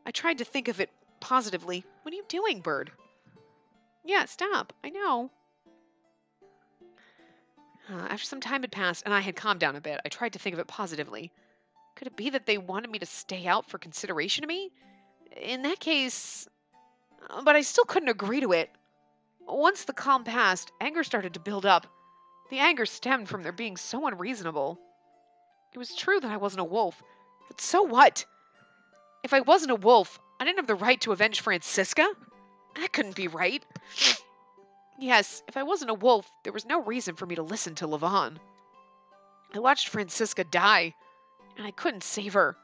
I tried to think of it positively. What are you doing, bird? Yeah, stop. I know. After some time had passed and I had calmed down a bit, I tried to think of it positively. Could it be that they wanted me to stay out for consideration of me? In that case... But I still couldn't agree to it. Once the calm passed, anger started to build up. The anger stemmed from their being so unreasonable. It was true that I wasn't a wolf, but so what? If I wasn't a wolf, I didn't have the right to avenge Francisca? That couldn't be right. Yes, if I wasn't a wolf, there was no reason for me to listen to Lavonne. I watched Francisca die, and I couldn't save her.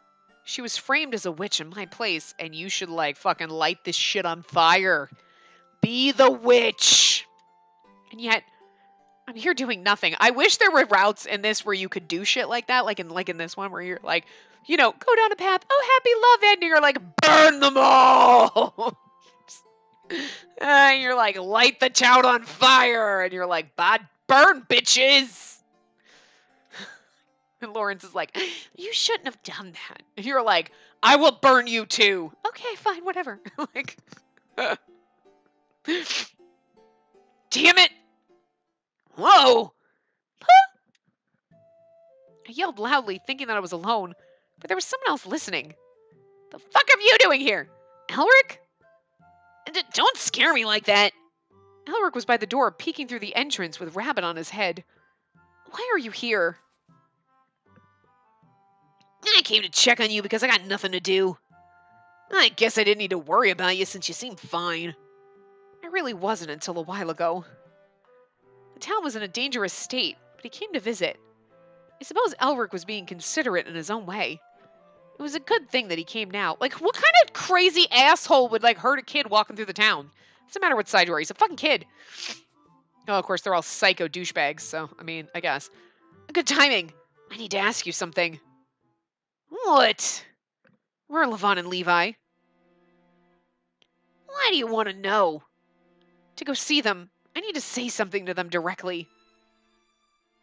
She was framed as a witch in my place, and you should, fucking light this shit on fire. Be the witch! And yet, I'm here doing nothing. I wish there were routes in this where you could do shit like that, like in this one where you're like, go down a path, happy love ending, or burn them all! And you're like, light the town on fire, and you're like, burn, bitches! And Lawrence is like, you shouldn't have done that. And you're like, I will burn you too. Okay, fine, whatever. Damn it! Whoa! I yelled loudly, thinking that I was alone, but there was someone else listening. The fuck are you doing here? Elric? Don't scare me like that. Elric was by the door, peeking through the entrance with Rabbit on his head. Why are you here? I came to check on you because I got nothing to do. I guess I didn't need to worry about you since you seemed fine. I really wasn't until a while ago. The town was in a dangerous state, but he came to visit. I suppose Elric was being considerate in his own way. It was a good thing that he came now. What kind of crazy asshole would, hurt a kid walking through the town? What's the matter with side door? He's a fucking kid. Oh, of course, they're all psycho douchebags, so, I guess. Good timing. I need to ask you something. What? Where are Lavonne and Levi? Why do you want to know? To go see them, I need to say something to them directly.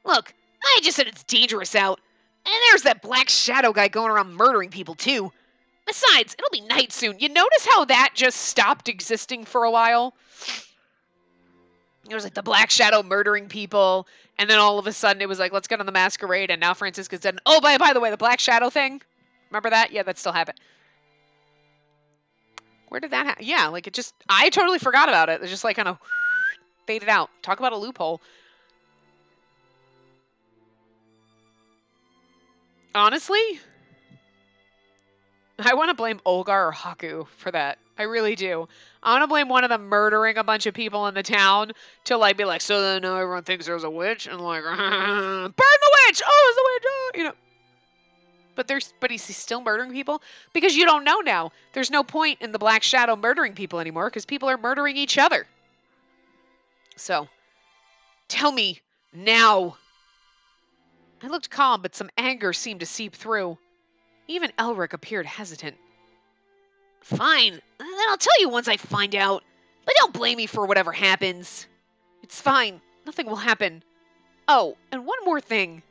Look, I just said it's dangerous out. And there's that black shadow guy going around murdering people, too. Besides, it'll be night soon. You notice how that just stopped existing for a while? It was the black shadow murdering people, and then all of a sudden it was let's get on the masquerade, and now Francisca's dead. Oh, by the way, the black shadow thing? Remember that? Yeah, that still happened. Where did that happen? Yeah, it just... I totally forgot about it. It just, kind of faded out. Talk about a loophole. Honestly, I want to blame Olgar or Haku for that. I really do. I want to blame one of them murdering a bunch of people in the town to, be like, so then now everyone thinks there's a witch, and burn the witch! Oh, there's a witch! But he's still murdering people? Because you don't know now. There's no point in the Black Shadow murdering people anymore, because people are murdering each other. So, tell me, now. I looked calm, but some anger seemed to seep through. Even Elric appeared hesitant. Fine, then I'll tell you once I find out. But don't blame me for whatever happens. It's fine, nothing will happen. Oh, and one more thing.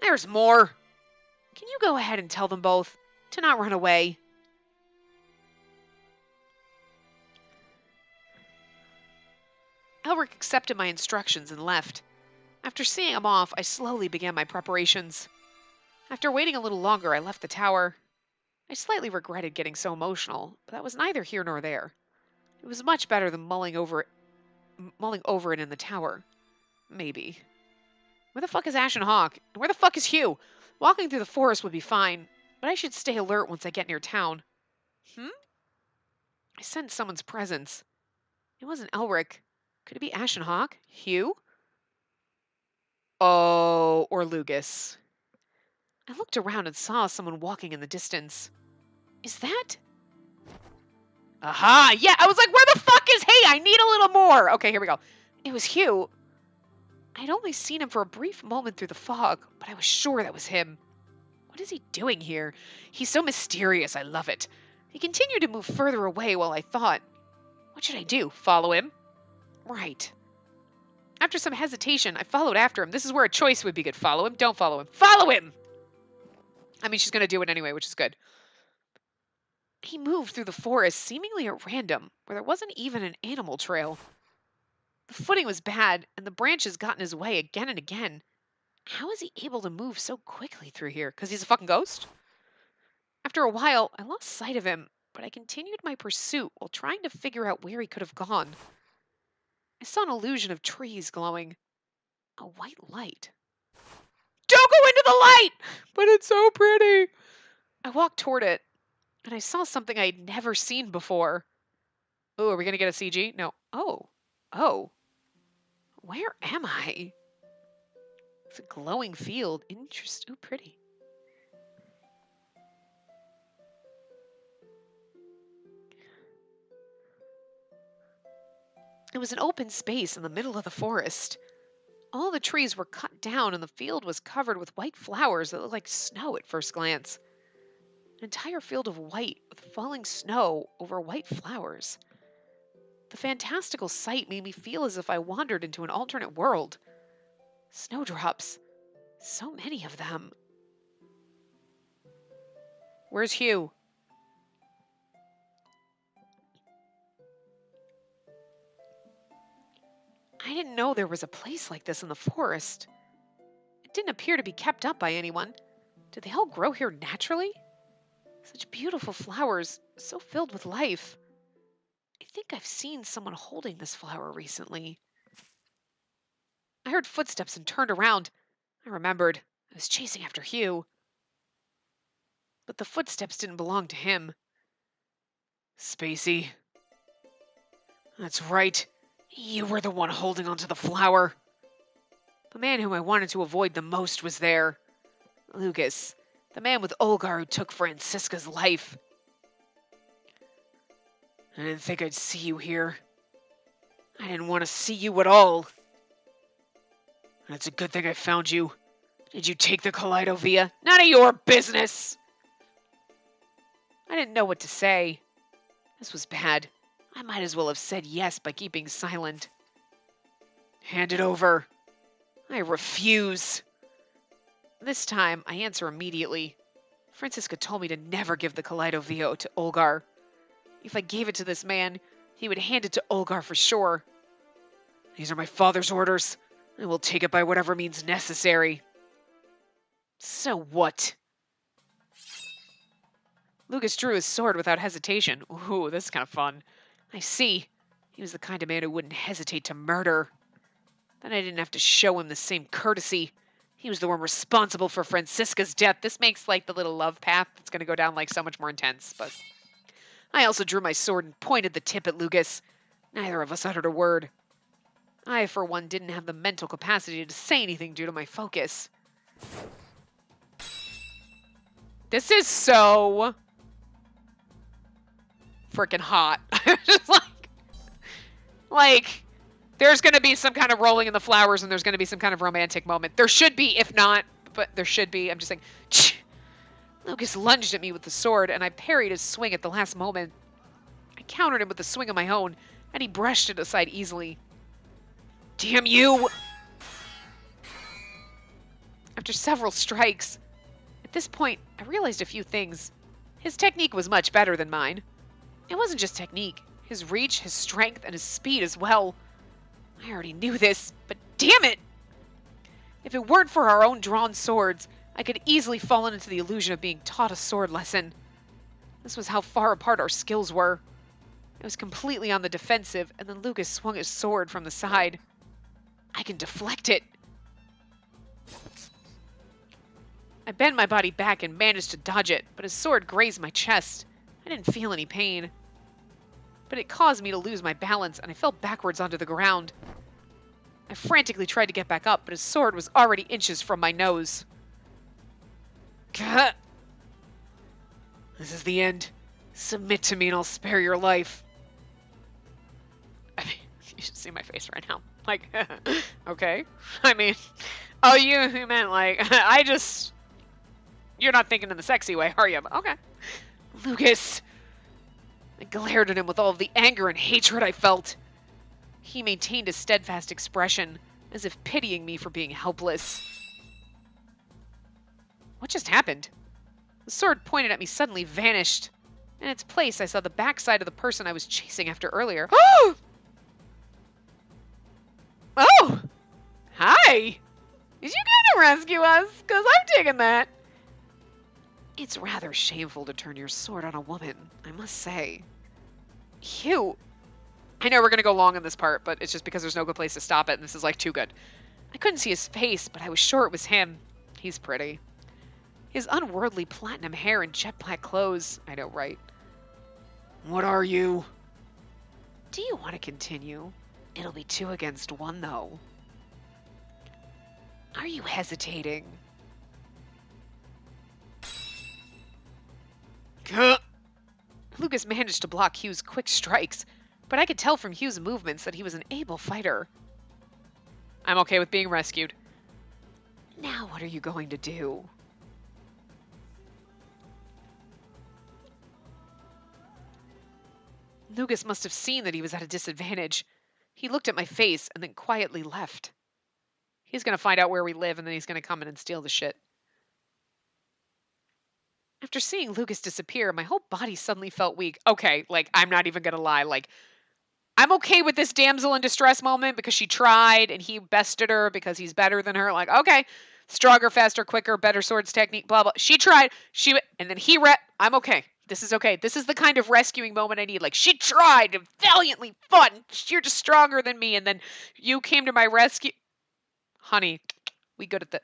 There's more. Can you go ahead and tell them both to not run away? Elric accepted my instructions and left. After seeing him off, I slowly began my preparations. After waiting a little longer, I left the tower. I slightly regretted getting so emotional, but that was neither here nor there. It was much better than mulling over it in the tower. Maybe. Where the fuck is Ashen Hawk? And where the fuck is Hugh? Walking through the forest would be fine, but I should stay alert once I get near town. I sensed someone's presence. It wasn't Elric. Could it be Ashen Hawk? Hugh? Oh, or Lugus. I looked around and saw someone walking in the distance. Is that? Aha! Yeah, I was like, where the fuck is he? I need a little more! Okay, here we go. It was Hugh. I'd only seen him for a brief moment through the fog, but I was sure that was him. What is he doing here? He's so mysterious, I love it. He continued to move further away while I thought, what should I do? Follow him? Right. After some hesitation, I followed after him. This is where a choice would be good. Follow him, don't follow him. Follow him! I mean, she's going to do it anyway, which is good. He moved through the forest seemingly at random, where there wasn't even an animal trail. The footing was bad, and the branches got in his way again and again. How is he able to move so quickly through here? Because he's a fucking ghost? After a while, I lost sight of him, but I continued my pursuit while trying to figure out where he could have gone. I saw an illusion of trees glowing. A white light. Don't go into the light! But it's so pretty! I walked toward it, and I saw something I had never seen before. Oh, are we going to get a CG? No. Oh. Where am I? It's a glowing field. Interesting. Ooh, pretty. It was an open space in the middle of the forest. All the trees were cut down and the field was covered with white flowers that looked like snow at first glance. An entire field of white with falling snow over white flowers. The fantastical sight made me feel as if I wandered into an alternate world. Snowdrops. So many of them. Where's Hugh? I didn't know there was a place like this in the forest. It didn't appear to be kept up by anyone. Did they all grow here naturally? Such beautiful flowers, so filled with life. I think I've seen someone holding this flower recently. I heard footsteps and turned around. I remembered. I was chasing after Hugh. But the footsteps didn't belong to him. Spacey. That's right. You were the one holding onto the flower. The man whom I wanted to avoid the most was there. Lucas, the man with Olgar who took Francisca's life. I didn't think I'd see you here. I didn't want to see you at all. And it's a good thing I found you. Did you take the Kaleidovia? None of your business! I didn't know what to say. This was bad. I might as well have said yes by keeping silent. Hand it over. I refuse. This time, I answer immediately. Francisca told me to never give the Kaleidovio to Olgar. If I gave it to this man, he would hand it to Olgar for sure. These are my father's orders. I will take it by whatever means necessary. So what? Lucas drew his sword without hesitation. Ooh, this is kind of fun. I see. He was the kind of man who wouldn't hesitate to murder. Then I didn't have to show him the same courtesy. He was the one responsible for Francisca's death. This makes, like, the little love path that's going to go down, like, so much more intense. But I also drew my sword and pointed the tip at Lucas. Neither of us uttered a word. I, for one, didn't have the mental capacity to say anything due to my focus. This is so freaking hot. Just like, there's going to be some kind of rolling in the flowers and there's going to be some kind of romantic moment. There should be, if not, but there should be. I'm just saying, Lucas lunged at me with the sword and I parried his swing at the last moment. I countered him with a swing of my own and he brushed it aside easily. Damn you! After several strikes, at this point, I realized a few things. His technique was much better than mine. It wasn't just technique. His reach, his strength, and his speed as well. I already knew this, but damn it! If it weren't for our own drawn swords, I could easily fallen into the illusion of being taught a sword lesson. This was how far apart our skills were. I was completely on the defensive, and then Lucas swung his sword from the side. I can deflect it. I bent my body back and managed to dodge it, but his sword grazed my chest. I didn't feel any pain. But it caused me to lose my balance, and I fell backwards onto the ground. I frantically tried to get back up, but his sword was already inches from my nose. Gah! This is the end. Submit to me and I'll spare your life. I mean, you should see my face right now. Like, okay. I mean, oh, you meant like, I just... You're not thinking in the sexy way, are you? Okay. Lucas! I glared at him with all of the anger and hatred I felt. He maintained a steadfast expression, as if pitying me for being helpless. What just happened? The sword pointed at me suddenly vanished. In its place, I saw the backside of the person I was chasing after earlier. Oh! Hi! Did you come to rescue us? Because I'm taking that. It's rather shameful to turn your sword on a woman, I must say. Hugh! I know we're going to go long on this part, but it's just because there's no good place to stop it, and this is, like, too good. I couldn't see his face, but I was sure it was him. He's pretty. His unworldly platinum hair and jet black clothes. I know, right? What are you? Do you want to continue? It'll be 2 against 1, though. Are you hesitating? Lucas managed to block Hugh's quick strikes, but I could tell from Hugh's movements that he was an able fighter. I'm okay with being rescued. Now what are you going to do? Lucas must have seen that he was at a disadvantage. He looked at my face and then quietly left. He's going to find out where we live and then he's going to come in and steal the shit. After seeing Lucas disappear, my whole body suddenly felt weak. Okay, like, I'm not even going to lie. Like, I'm okay with this damsel in distress moment because she tried and he bested her because he's better than her. Like, okay, stronger, faster, quicker, better swords technique, blah, blah. She tried. And then I'm okay. This is okay. This is the kind of rescuing moment I need. Like, she tried and valiantly fought. You're just stronger than me. And then you came to my rescue. Honey, we good at the...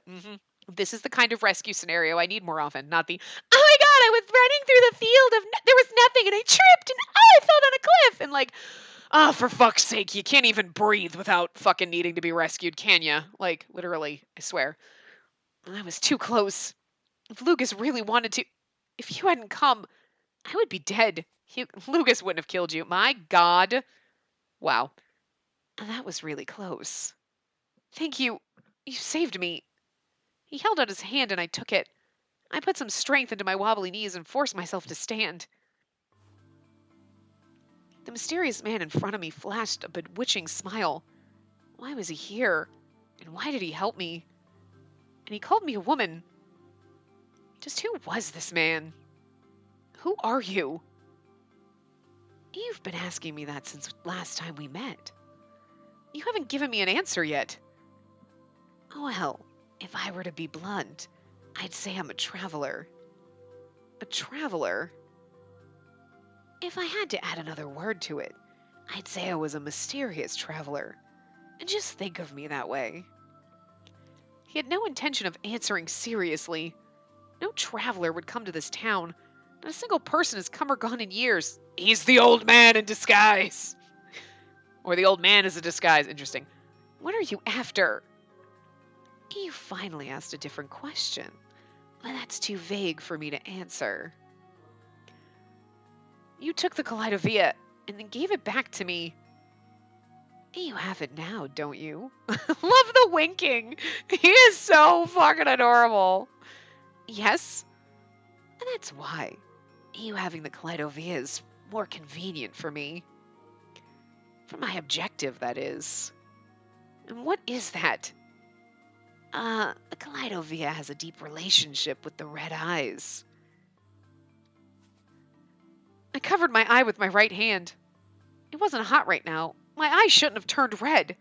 This is the kind of rescue scenario I need more often, not the, oh my god, I was running through the field there was nothing and I tripped and I fell down a cliff. And like, oh, for fuck's sake, you can't even breathe without fucking needing to be rescued, can ya? Like, literally, I swear. I was too close. If Lucas really wanted to... If you hadn't come, I would be dead. Lucas wouldn't have killed you. My god. Wow. That was really close. Thank you. You saved me. He held out his hand and I took it. I put some strength into my wobbly knees and forced myself to stand. The mysterious man in front of me flashed a bewitching smile. Why was he here? And why did he help me? And he called me a woman. Just who was this man? Who are you? You've been asking me that since last time we met. You haven't given me an answer yet. Well, if I were to be blunt, I'd say I'm a traveler. A traveler? If I had to add another word to it, I'd say I was a mysterious traveler. And just think of me that way. He had no intention of answering seriously. No traveler would come to this town. Not a single person has come or gone in years. He's the old man in disguise. Or the old man is a disguise. Interesting. What are you after? You finally asked a different question, but that's too vague for me to answer. You took the Kaleidovia and then gave it back to me. You have it now, don't you? Love the winking. He is so fucking adorable. Yes, and that's why you having the Kaleidovia is more convenient for me. For my objective, that is. And what is that? The Kaleidovia has a deep relationship with the red eyes. I covered my eye with my right hand. It wasn't hot right now. My eye shouldn't have turned red.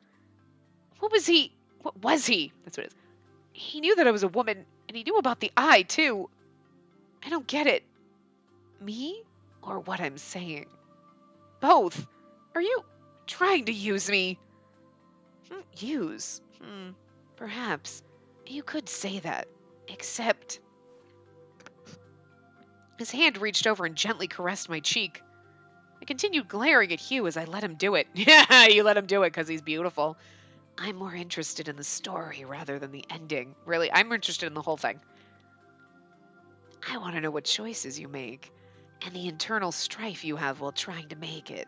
What was he? That's what it is. He knew that I was a woman, and he knew about the eye, too. I don't get it. Me? Or what I'm saying? Both. Are you trying to use me? Use? Perhaps. You could say that. Except... His hand reached over and gently caressed my cheek. I continued glaring at Hugh as I let him do it. Yeah, you let him do it because he's beautiful. I'm more interested in the story rather than the ending. Really, I'm interested in the whole thing. I want to know what choices you make and the internal strife you have while trying to make it.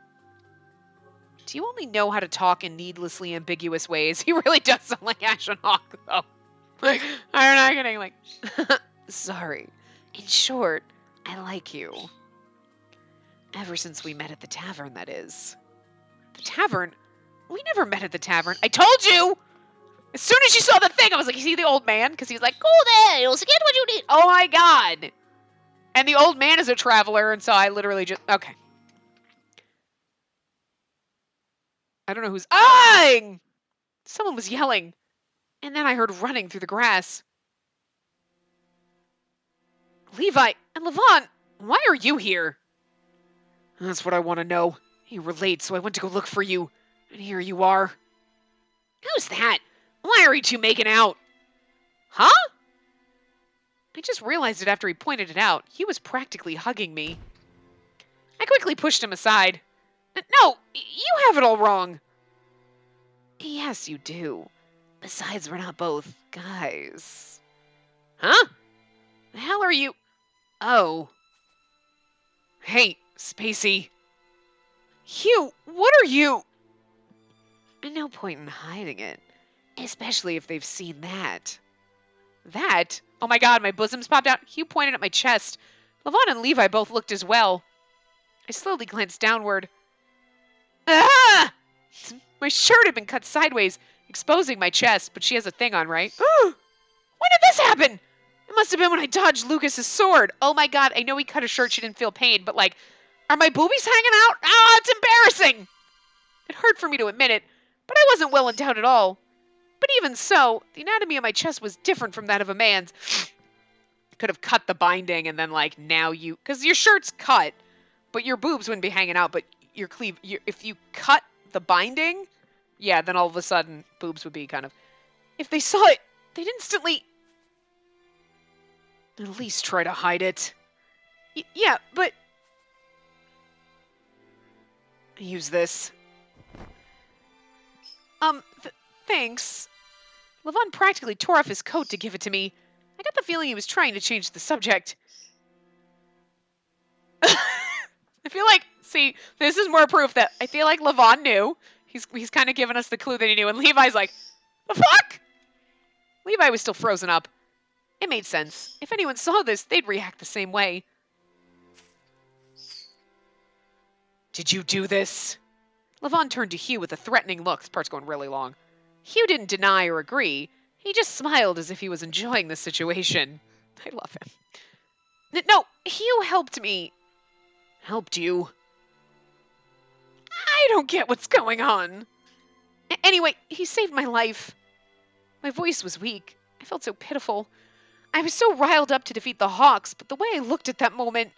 Do you only know how to talk in needlessly ambiguous ways? He really does sound like Ashen Hawk, though. Like, I'm not kidding. Like, Sorry. In short, I like you. Ever since we met at the tavern, that is. The tavern? We never met at the tavern. I told you! As soon as you saw the thing, I was like, is he the old man? Because he's like, go there, you'll get what you need. Oh my god! And the old man is a traveler, and so I literally just... Okay. I don't know who's... Ah! Someone was yelling. And then I heard running through the grass. Levi and Levon, why are you here? That's what I want to know. You were late, so I went to go look for you. And here you are. Who's that? Why are you two making out? Huh? I just realized it after he pointed it out. He was practically hugging me. I quickly pushed him aside. No, you have it all wrong. Yes, you do. Besides, we're not both guys. Huh? The hell are you? Oh. Hey, Spacey. Hugh, what are you? No point in hiding it. Especially if they've seen that. That? Oh my god, my bosom's popped out. Hugh pointed at my chest. Levon and Levi both looked as well. I slowly glanced downward. Ah! My shirt had been cut sideways, exposing my chest, but she has a thing on, right? When did this happen? It must have been when I dodged Lucas's sword. Oh my god, I know he cut her shirt, she didn't feel pain, but like, are my boobies hanging out? Ah, it's embarrassing! It hurt for me to admit it, but I wasn't well endowed at all. But even so, the anatomy of my chest was different from that of a man's. Could have cut the binding and then like, now you... Because your shirt's cut, but your boobs wouldn't be hanging out, but your cleave... if you cut the binding, yeah, then all of a sudden, boobs would be kind of... If they saw it, they'd instantly... At least try to hide it. Yeah, but... Use this. Thanks. Levon practically tore off his coat to give it to me. I got the feeling he was trying to change the subject. I feel like, see, this is more proof that I feel like Levon knew. He's kind of given us the clue that he knew, and Levi's like, the fuck? Levi was still frozen up. It made sense. If anyone saw this, they'd react the same way. Did you do this? Levon turned to Hugh with a threatening look. This part's going really long. Hugh didn't deny or agree. He just smiled as if he was enjoying the situation. I love him. No, Hugh helped me. Helped you? I don't get what's going on. Anyway, he saved my life. My voice was weak. I felt so pitiful. I was so riled up to defeat the Hawks, but the way I looked at that moment...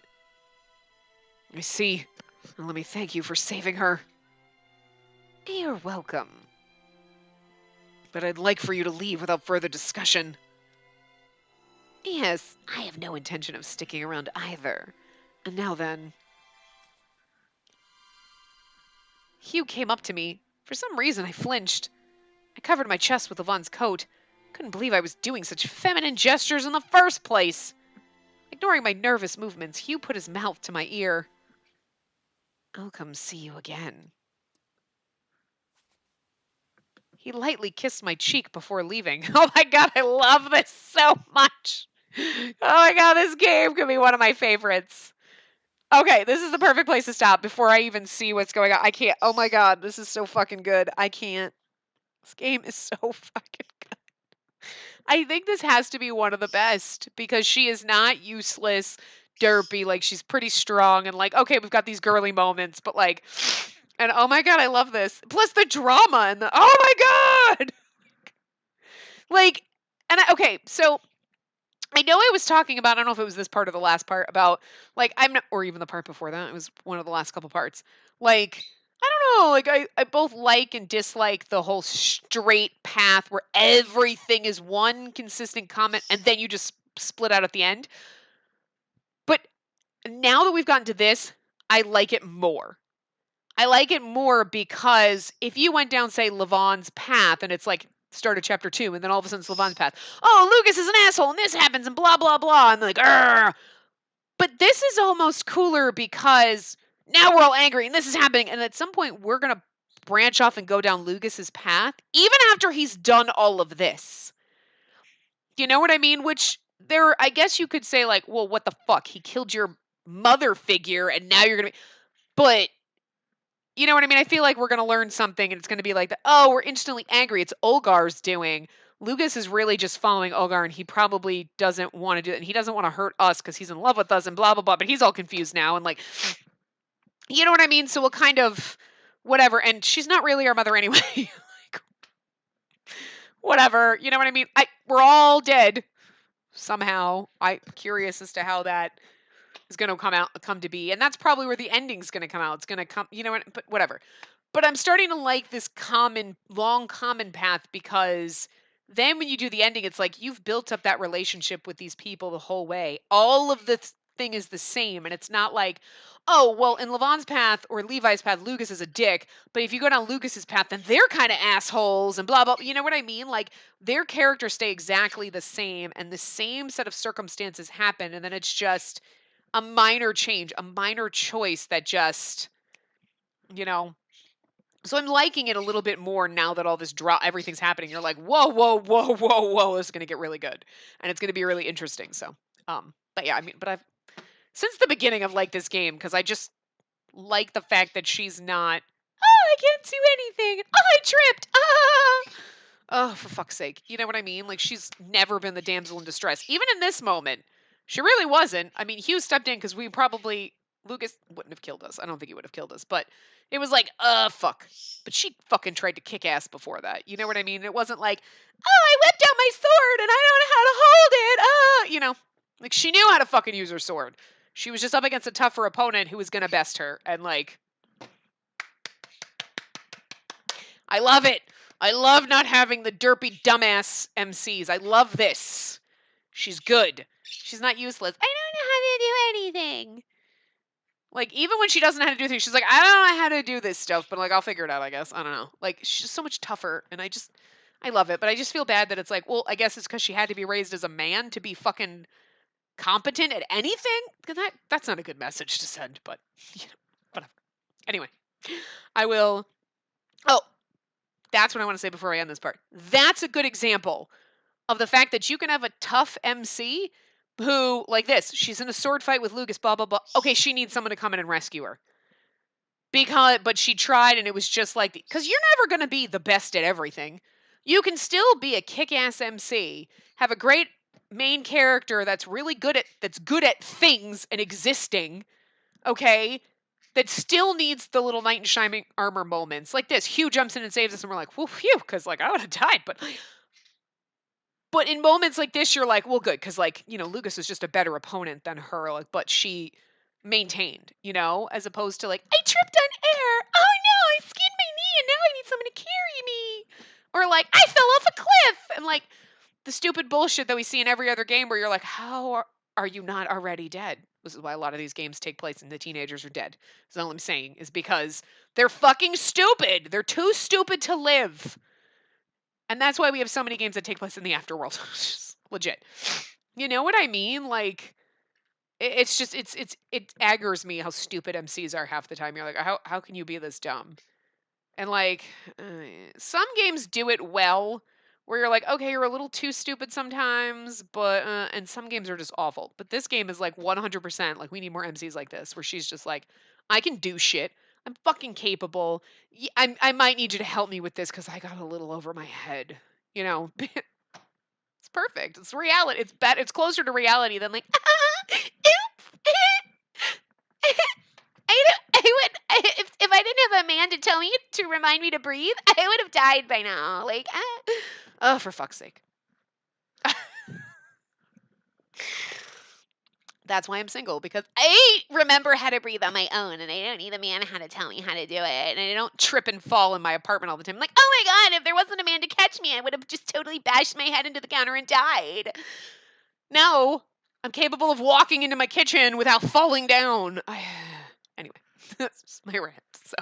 I see. Well, let me thank you for saving her. You're welcome. But I'd like for you to leave without further discussion. Yes, I have no intention of sticking around either. And now then... Hugh came up to me. For some reason, I flinched. I covered my chest with Levon's coat. Couldn't believe I was doing such feminine gestures in the first place. Ignoring my nervous movements, Hugh put his mouth to my ear. I'll come see you again. He lightly kissed my cheek before leaving. Oh my god, I love this so much. Oh my god, this game could be one of my favorites. Okay, this is the perfect place to stop before I even see what's going on. I can't. Oh my god, this is so fucking good. I can't. This game is so fucking good. I think this has to be one of the best because she is not useless, derpy. Like, she's pretty strong and like, okay, we've got these girly moments, but like, and oh my god, I love this. Plus the drama and the, oh my god! Like, and okay, so I know I was talking about, I don't know if it was this part or the last part, about, like, I'm not, or even the part before that, it was one of the last couple parts. Like, I don't know, like, I both like and dislike the whole straight path where everything is one consistent comment and then you just split out at the end. But now that we've gotten to this, I like it more. I like it more because if you went down, say, Levon's path and it's like, start of chapter 2, and then all of a sudden it's Levon's path. Oh, Lucas is an asshole, and this happens, and blah, blah, blah. And like, argh. But this is almost cooler because now we're all angry, and this is happening. And at some point, we're going to branch off and go down Lucas's path, even after he's done all of this. You know what I mean? Which I guess you could say like, well, what the fuck? He killed your mother figure and now you're gonna be, but you know what I mean? I feel like we're gonna learn something and it's gonna be like, oh, we're instantly angry. It's Olgar's doing. Lucas is really just following Olgar and he probably doesn't want to do it. And he doesn't want to hurt us because he's in love with us and blah, blah, blah. But he's all confused now and like, you know what I mean? So we'll kind of, whatever. And she's not really our mother anyway. Like, whatever. You know what I mean? We're all dead somehow. I'm curious as to how that is going to come to be. And that's probably where the ending's going to come out. It's going to come, you know what, but whatever. But I'm starting to like this long common path because then when you do the ending, it's like you've built up that relationship with these people the whole way. All of the thing is the same. And it's not like, oh, well, in Levon's path or Levi's path, Lucas is a dick. But if you go down Lucas's path, then they're kind of assholes and blah, blah. You know what I mean? Like their characters stay exactly the same and the same set of circumstances happen. And then it's just a minor change, a minor choice that just, you know, so I'm liking it a little bit more now that all this everything's happening. You're like, whoa, whoa, whoa, whoa, whoa, this is gonna get really good, and it's gonna be really interesting. So, but yeah, I mean, but I've since the beginning of like this game because I just like the fact that she's not. Oh, I can't do anything. Oh, I tripped. Ah. Oh, for fuck's sake. You know what I mean? Like she's never been the damsel in distress. Even in this moment, she really wasn't. I mean, Hugh stepped in because we probably Lucas wouldn't have killed us. I don't think he would have killed us, but it was like, fuck. But she fucking tried to kick ass before that. You know what I mean? It wasn't like, oh, I whipped out my sword and I don't know how to hold it. You know, like she knew how to fucking use her sword. She was just up against a tougher opponent who was gonna best her, and like, I love it. I love not having the derpy dumbass MCs. I love this. She's good. She's not useless. I don't know how to do anything. Like, even when she doesn't know how to do things, she's like, I don't know how to do this stuff, but like, I'll figure it out, I guess. I don't know. Like, she's so much tougher, and I love it. But I just feel bad that it's like, well, I guess it's because she had to be raised as a man to be fucking competent at anything? Because that's not a good message to send, but, you know, whatever. Anyway, I will. Oh, that's what I want to say before I end this part. That's a good example of the fact that you can have a tough MC who, like this, she's in a sword fight with Lucas, blah, blah, blah. Okay, she needs someone to come in and rescue her. But she tried and it was just like, because you're never going to be the best at everything. You can still be a kick-ass MC, have a great main character that's really good at things and existing, okay? That still needs the little knight in shining armor moments. Like this, Hugh jumps in and saves us, and we're like, whew, phew, because like I would have died, but in moments like this, you're like, well, good, because like, you know, Lucas is just a better opponent than her, like, but she maintained, you know, as opposed to like, I tripped on air. Oh no, I skinned my knee and now I need someone to carry me. Or like, I fell off a cliff. And like the stupid bullshit that we see in every other game where you're like, how are you not already dead? This is why a lot of these games take place and the teenagers are dead. That's all I'm saying is because they're fucking stupid. They're too stupid to live. And that's why we have so many games that take place in the afterworld. Legit. You know what I mean? Like, it's just it aggravates me how stupid MCs are half the time. You're like, how can you be this dumb? And like, some games do it well, where you're like, okay, you're a little too stupid sometimes, but and some games are just awful. But this game is like 100% like we need more MCs like this, where she's just like, I can do shit. I'm fucking capable. I might need you to help me with this because I got a little over my head. You know, it's perfect. It's reality. It's better. It's closer to reality than like, oops. If I didn't have a man to tell me to remind me to breathe, I would have died by now. Like, oh, for fuck's sake. That's why I'm single, because I remember how to breathe on my own, and I don't need a man how to tell me how to do it, and I don't trip and fall in my apartment all the time. I'm like, oh my god, if there wasn't a man to catch me, I would have just totally bashed my head into the counter and died. No, I'm capable of walking into my kitchen without falling down. Anyway, that's just my rant. So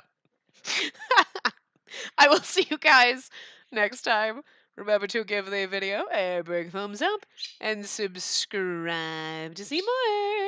I will see you guys next time. Remember to give the video a big thumbs up and subscribe to see more.